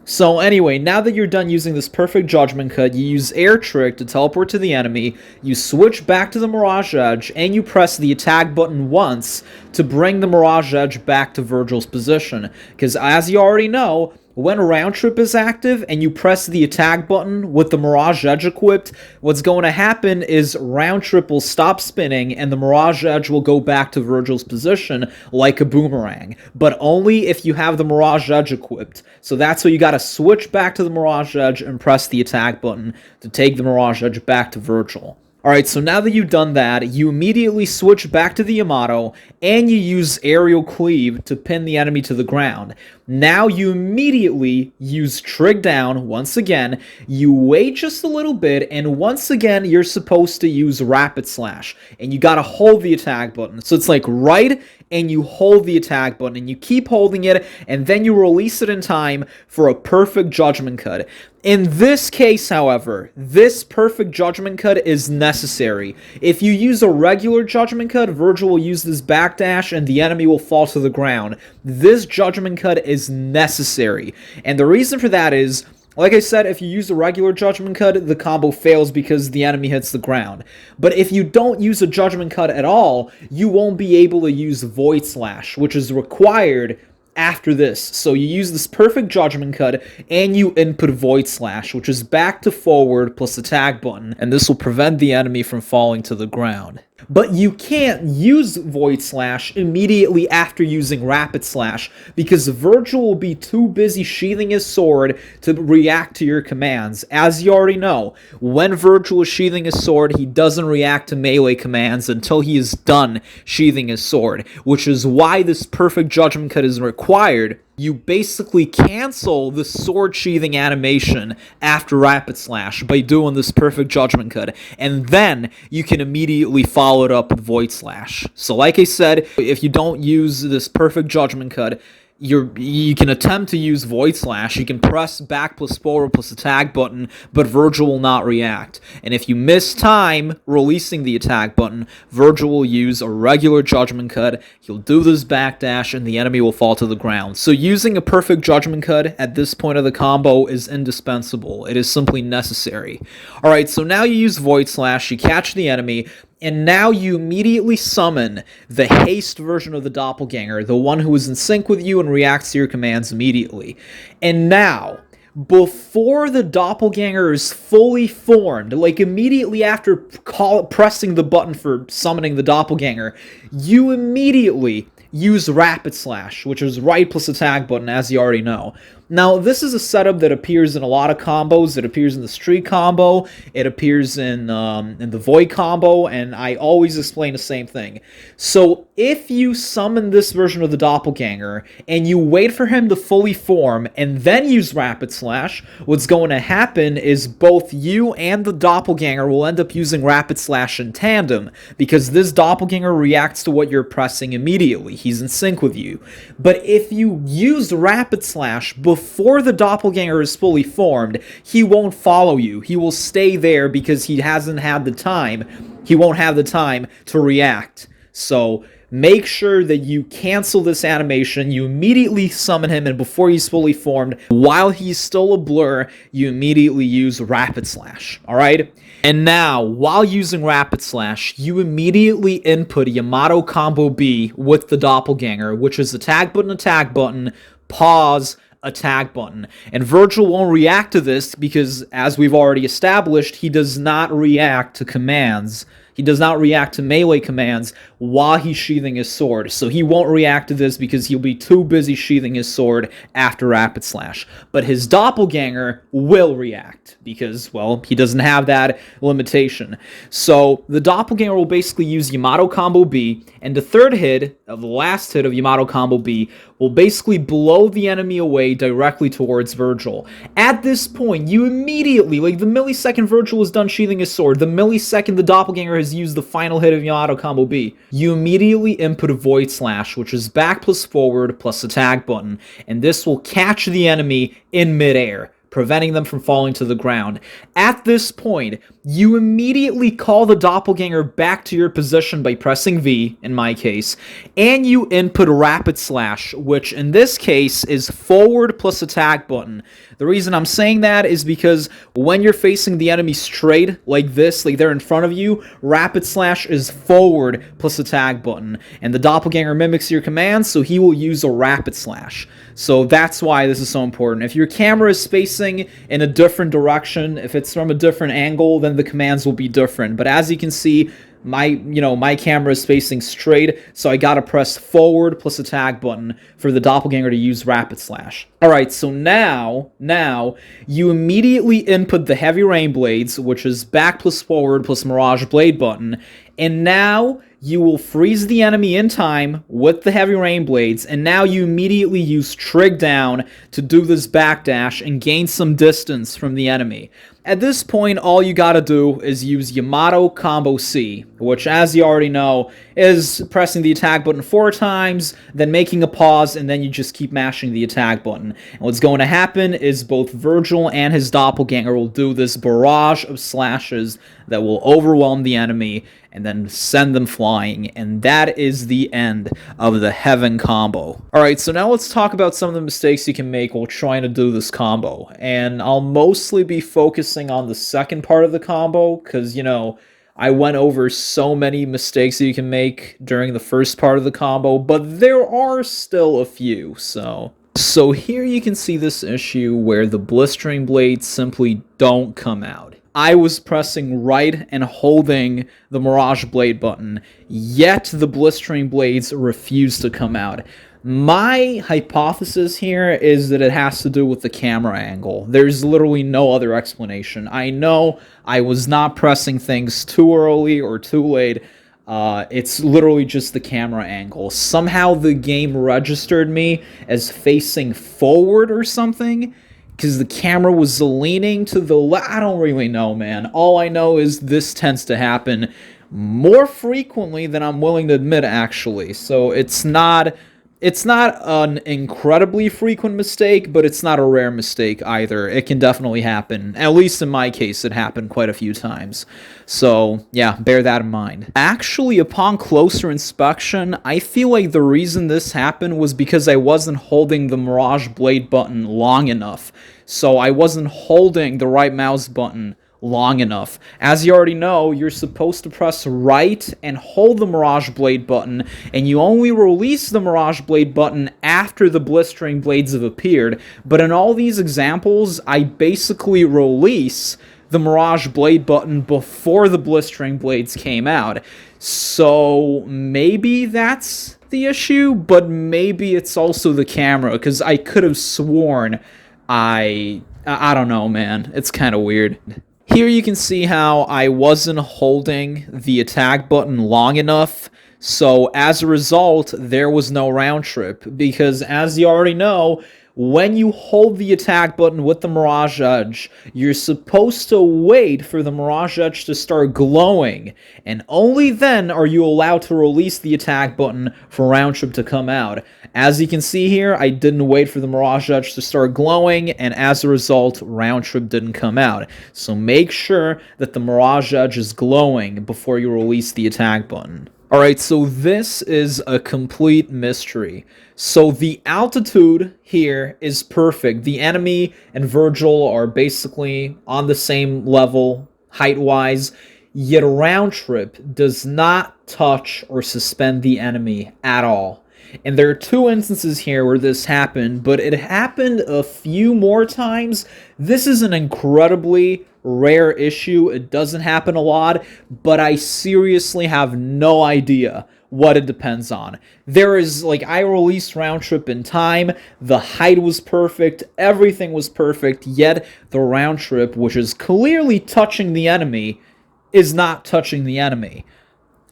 [SPEAKER 1] So anyway, now that you're done using this perfect judgment cut, you use Air Trick to teleport to the enemy, you switch back to the Mirage Edge, and you press the attack button once to bring the Mirage Edge back to Vergil's position. Because as you already know, when Roundtrip is active and you press the attack button with the Mirage Edge equipped, what's going to happen is Roundtrip will stop spinning and the Mirage Edge will go back to Vergil's position like a boomerang, but only if you have the Mirage Edge equipped. So that's why you got to switch back to the Mirage Edge and press the attack button to take the Mirage Edge back to Vergil. Alright, so now that you've done that, you immediately switch back to the Yamato, and you use aerial cleave to pin the enemy to the ground. Now you immediately use trig down, once again, you wait just a little bit, and once again, you're supposed to use rapid slash, and you gotta hold the attack button. So it's like right, and you hold the attack button, and you keep holding it, and then you release it in time for a perfect judgment cut. In this case, however, this perfect judgment cut is necessary. If you use a regular judgment cut, Vergil will use this backdash and the enemy will fall to the ground. This judgment cut is necessary. And the reason for that is, like I said, if you use a regular judgment cut, the combo fails because the enemy hits the ground. But if you don't use a judgment cut at all, you won't be able to use Void Slash, which is required after this. So you use this perfect judgment cut and you input Void Slash, which is back to forward plus attack button, and this will prevent the enemy from falling to the ground. But you can't use Void Slash immediately after using Rapid Slash because Vergil will be too busy sheathing his sword to react to your commands. As you already know, when Vergil is sheathing his sword, he doesn't react to melee commands until he is done sheathing his sword, which is why this perfect judgment cut is required. You basically cancel the sword sheathing animation after Rapid Slash by doing this perfect judgment cut, and then you can immediately follow it up with Void Slash. So like I said, if you don't use this perfect judgment cut, you can attempt to use Void Slash, you can press back plus forward plus attack button, but Vergil will not react. And if you miss time releasing the attack button, Vergil will use a regular judgment cut, he'll do this backdash, and the enemy will fall to the ground. So using a perfect judgment cut at this point of the combo is indispensable. It is simply necessary. Alright, so now you use Void Slash, you catch the enemy, and now you immediately summon the haste version of the Doppelganger, the one who is in sync with you and reacts to your commands immediately. And now, before the Doppelganger is fully formed, like immediately after pressing the button for summoning the Doppelganger, you immediately use Rapid Slash, which is right plus attack button, as you already know. Now, this is a setup that appears in a lot of combos. It appears in the Street combo, it appears in the Void combo, and I always explain the same thing. So, if you summon this version of the Doppelganger, and you wait for him to fully form, and then use Rapid Slash, what's going to happen is both you and the Doppelganger will end up using Rapid Slash in tandem, because this Doppelganger reacts to what you're pressing immediately. He's in sync with you. But if you use Rapid Slash before the Doppelganger is fully formed, he won't follow you. He will stay there because he hasn't had the time. He won't have the time to react. So make sure that you cancel this animation, you immediately summon him, and before he's fully formed, while he's still a blur, you immediately use Rapid Slash, alright? And now, while using Rapid Slash, you immediately input Yamato Combo B with the Doppelganger, which is attack button, pause, attack button. And Vergil won't react to this because, as we've already established, he does not react to commands. He does not react to melee commands while he's sheathing his sword. So he won't react to this because he'll be too busy sheathing his sword after Rapid Slash. But his Doppelganger will react because, well, he doesn't have that limitation. So the Doppelganger will basically use Yamato Combo B, and the third hit, the last hit of Yamato Combo B, will basically blow the enemy away directly towards Vergil. At this point, you immediately, like the millisecond Vergil is done sheathing his sword, the millisecond the Doppelganger has used the final hit of Yamato Combo B, you immediately input a Void Slash, which is back plus forward plus attack button, and this will catch the enemy in midair, preventing them from falling to the ground. At this point, you immediately call the Doppelganger back to your position by pressing V, in my case, and you input Rapid Slash, which in this case is forward plus attack button. The reason I'm saying that is because when you're facing the enemy straight, like this, like they're in front of you, Rapid Slash is forward plus attack button, and the Doppelganger mimics your commands, so he will use a Rapid Slash. So that's why this is so important. If your camera is facing in a different direction, if it's from a different angle, then the commands will be different. But as you can see, my camera is facing straight, so I gotta press forward plus attack button for the doppelganger to use rapid slash. Alright, so now you immediately input the heavy rain blades, which is back plus forward plus mirage blade button, and now you will freeze the enemy in time with the heavy rain blades, and now you immediately use trig down to do this backdash and gain some distance from the enemy. At this point, all you gotta do is use Yamato combo C, which, as you already know, is pressing the attack button 4 times, then making a pause, and then you just keep mashing the attack button. And what's going to happen is both Vergil and his doppelganger will do this barrage of slashes that will overwhelm the enemy and then send them flying, and that is the end of the Heaven combo. Alright, so now let's talk about some of the mistakes you can make while trying to do this combo, and I'll mostly be focusing on the second part of the combo, because, you know, I went over so many mistakes that you can make during the first part of the combo, but there are still a few, so here you can see this issue where the blistering blades simply don't come out. I was pressing right and holding the Mirage Blade button, yet the blistering blades refuse to come out. My hypothesis here is that it has to do with the camera angle. There's literally no other explanation. I know I was not pressing things too early or too late. It's literally just the camera angle. Somehow the game registered me as facing forward or something, because the camera was leaning to the left. I don't really know, man. All I know is this tends to happen more frequently than I'm willing to admit, actually. So it's not an incredibly frequent mistake, but it's not a rare mistake either. It can definitely happen. At least in my case, it happened quite a few times. So, yeah, bear that in mind. Actually, upon closer inspection, I feel like the reason this happened was because I wasn't holding the Mirage Blade button long enough. So I wasn't holding the right mouse button long enough. As you already know, you're supposed to press right and hold the Mirage Blade button, and you only release the Mirage Blade button after the blistering blades have appeared. But in all these examples, I basically release the Mirage Blade button before the blistering blades came out. So maybe that's the issue, but maybe it's also the camera, because I could have sworn I don't know, man. It's kind of weird. Here you can see how I wasn't holding the attack button long enough, so as a result, there was no round trip, because as you already know, when you hold the attack button with the Mirage Edge, you're supposed to wait for the Mirage Edge to start glowing, and only then are you allowed to release the attack button for round trip to come out. As you can see here, I didn't wait for the Mirage Edge to start glowing, and as a result, round trip didn't come out. So make sure that the Mirage Edge is glowing before you release the attack button. Alright, so this is a complete mystery. So the altitude here is perfect. The enemy and Vergil are basically on the same level, height-wise, yet round trip does not touch or suspend the enemy at all. And there are 2 instances here where this happened, but it happened a few more times. This is an incredibly rare issue. It doesn't happen a lot, but I seriously have no idea what it depends on. There is, like, I released round trip in time, the height was perfect, everything was perfect, yet the round trip, which is clearly touching the enemy, is not touching the enemy.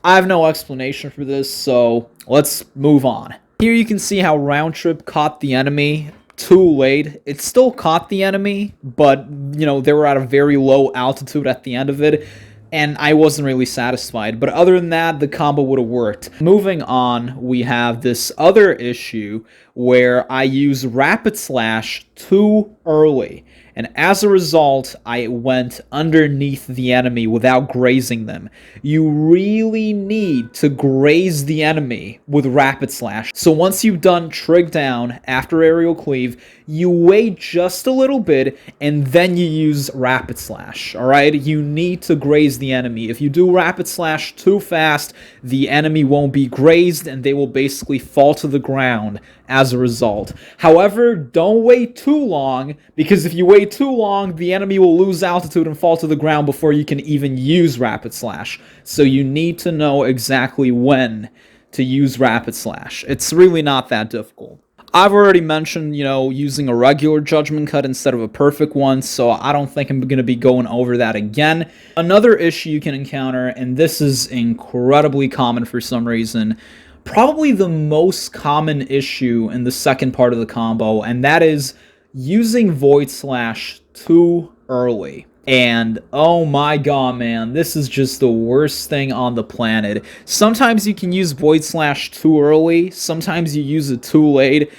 [SPEAKER 1] I have no explanation for this, so let's move on. Here you can see how round trip caught the enemy too late. It still caught the enemy, but, you know, they were at a very low altitude at the end of it, and I wasn't really satisfied. But other than that, the combo would have worked. Moving on, we have this other issue where I use rapid slash too early. And as a result, I went underneath the enemy without grazing them. You really need to graze the enemy with rapid slash. So once you've done trig down after aerial cleave, you wait just a little bit, and then you use Rapid Slash, alright? You need to graze the enemy. If you do Rapid Slash too fast, the enemy won't be grazed, and they will basically fall to the ground as a result. However, don't wait too long, because if you wait too long, the enemy will lose altitude and fall to the ground before you can even use Rapid Slash. So you need to know exactly when to use Rapid Slash. It's really not that difficult. I've already mentioned, using a regular judgment cut instead of a perfect one, so I don't think I'm going to be going over that again. Another issue you can encounter, and this is incredibly common for some reason, probably the most common issue in the second part of the combo, and that is using Void Slash too early. And oh my god, man, this is just the worst thing on the planet. Sometimes you can use Void Slash too early, sometimes you use it too late.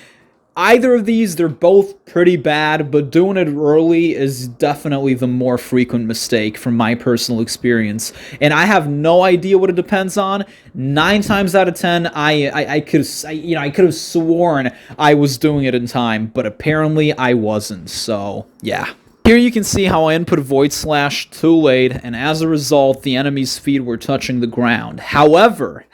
[SPEAKER 1] Either of these, they're both pretty bad, but doing it early is definitely the more frequent mistake from my personal experience. And I have no idea what it depends on. 9 times out of 10, I could have sworn I was doing it in time, but apparently I wasn't. So yeah. Here you can see how I input Void Slash too late, and as a result, the enemy's feet were touching the ground. However,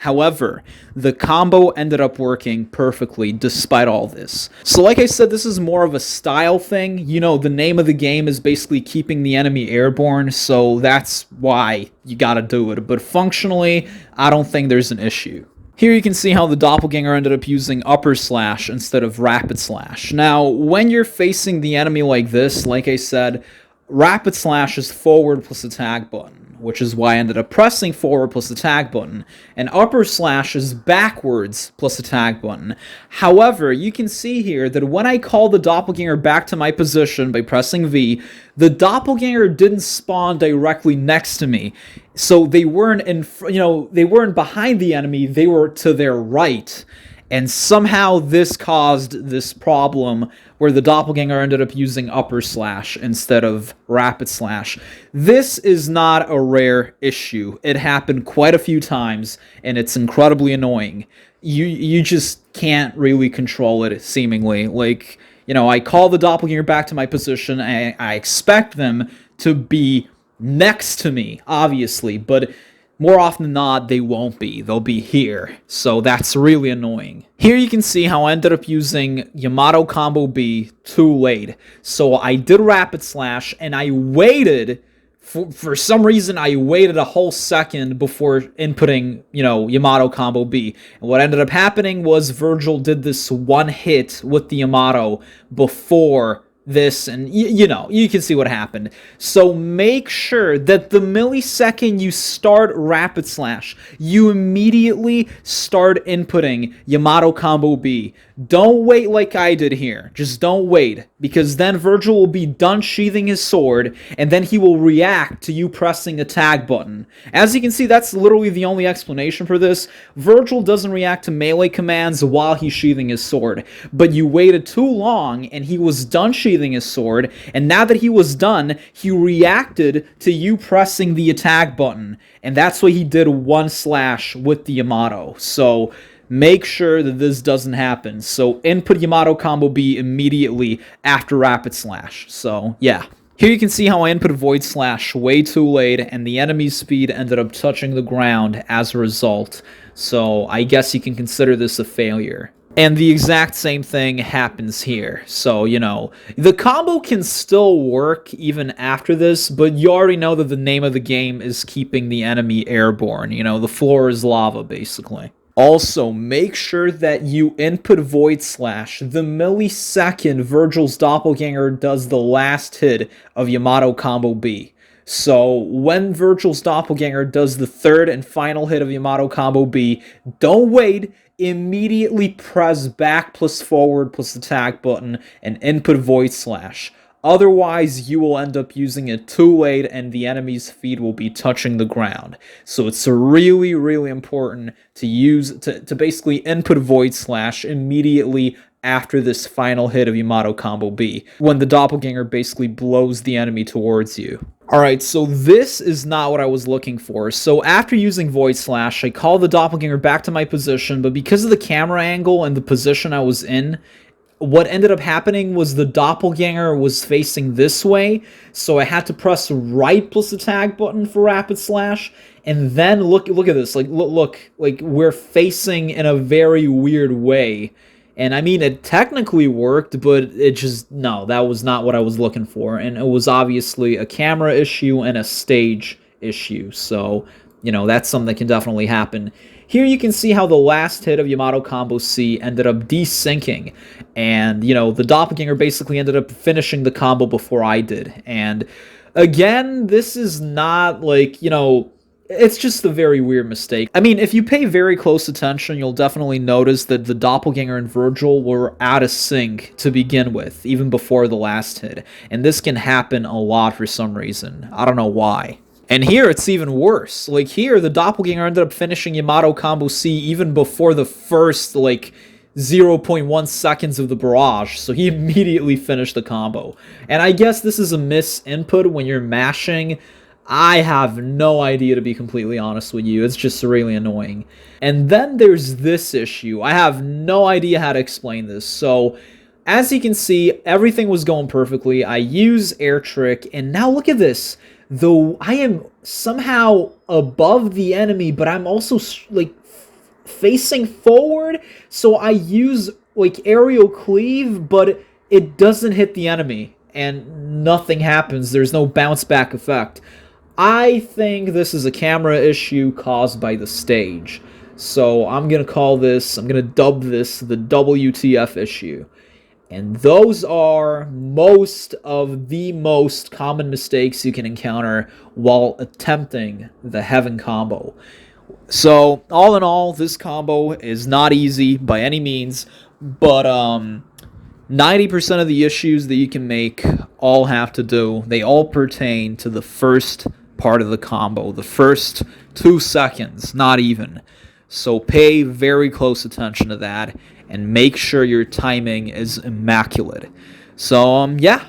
[SPEAKER 1] the combo ended up working perfectly despite all this. So like I said, this is more of a style thing. The name of the game is basically keeping the enemy airborne, so that's why you gotta do it. But functionally, I don't think there's an issue. Here you can see how the Doppelganger ended up using Upper Slash instead of Rapid Slash. Now, when you're facing the enemy like this, like I said, Rapid Slash is forward plus attack button, which is why I ended up pressing forward plus attack button, and Upper Slash is backwards plus attack button. However, you can see here that when I call the Doppelganger back to my position by pressing V, the Doppelganger didn't spawn directly next to me. So they weren't they weren't behind the enemy, they were to their right. And somehow this caused this problem where the Doppelganger ended up using Upper Slash instead of Rapid Slash. This is not a rare issue. It happened quite a few times, and it's incredibly annoying. You just can't really control it, seemingly. Like, I call the Doppelganger back to my position, and I expect them to be next to me, obviously, but more often than not, they won't be. They'll be here. So that's really annoying. Here you can see how I ended up using Yamato combo B too late. So I did Rapid Slash, and I waited, for some reason, I waited a whole second before inputting, Yamato combo B. And what ended up happening was Vergil did this one hit with the Yamato before this, and you can see what happened. So make sure that the millisecond you start Rapid Slash, you immediately start inputting Yamato combo B. Don't wait like I did here. Just don't wait, because then Vergil will be done sheathing his sword, and then he will react to you pressing the tag button. As you can see, that's literally the only explanation for this. Vergil doesn't react to melee commands while he's sheathing his sword, but you waited too long, and he was done sheathing his sword, and now that he was done, he reacted to you pressing the attack button, and that's why he did one slash with the Yamato. So make sure that this doesn't happen. So input Yamato combo B immediately after Rapid Slash. So yeah. Here you can see how I input Void Slash way too late, and the enemy's speed ended up touching the ground as a result. So I guess you can consider this a failure. And the exact same thing happens here. So, the combo can still work even after this, but you already know that the name of the game is keeping the enemy airborne. The floor is lava, basically. Also, make sure that you input Void Slash the millisecond Vergil's Doppelganger does the last hit of Yamato combo B. So, when Vergil's Doppelganger does the third and final hit of Yamato combo B, don't wait, immediately press back plus forward plus attack button and input Void Slash. Otherwise, you will end up using it too late and the enemy's feet will be touching the ground. So it's really, really important to basically input Void Slash immediately after this final hit of Yamato combo B, when the Doppelganger basically blows the enemy towards you. Alright, so this is not what I was looking for. So after using Void Slash, I call the Doppelganger back to my position, but because of the camera angle and the position I was in, what ended up happening was the doppelganger was facing this way, so I had to press right plus the tag button for rapid slash, and then look at this, like look, like we're facing in a very weird way. And I mean, it technically worked, but it just, no, that was not what I was looking for. And it was obviously a camera issue and a stage issue. So, that's something that can definitely happen. Here you can see how the last hit of Yamato Combo C ended up desyncing. And, the Doppelganger basically ended up finishing the combo before I did. And again, this is not like, it's just a very weird mistake. I mean, if you pay very close attention, you'll definitely notice that the Doppelganger and Vergil were out of sync to begin with, even before the last hit. And this can happen a lot for some reason. I don't know why. And here, it's even worse. Like, here, the Doppelganger ended up finishing Yamato Combo C even before the first, 0.1 seconds of the barrage, so he immediately finished the combo. And I guess this is a misinput when you're mashing. I have no idea, to be completely honest with you. It's just really annoying. And then there's this issue. I have no idea how to explain this. So, as you can see, everything was going perfectly. I use air trick, and now look at this. Though I am somehow above the enemy, but I'm also, facing forward. So I use, aerial cleave, but it doesn't hit the enemy. And nothing happens. There's no bounce back effect. I think this is a camera issue caused by the stage. So I'm going to dub this the WTF issue. And those are most of the most common mistakes you can encounter while attempting the Heaven combo. So, all in all, this combo is not easy by any means, but 90% of the issues that you can make all they all pertain to the first part of the combo, the first 2 seconds, not even. So pay very close attention to that, and make sure your timing is immaculate. So, yeah,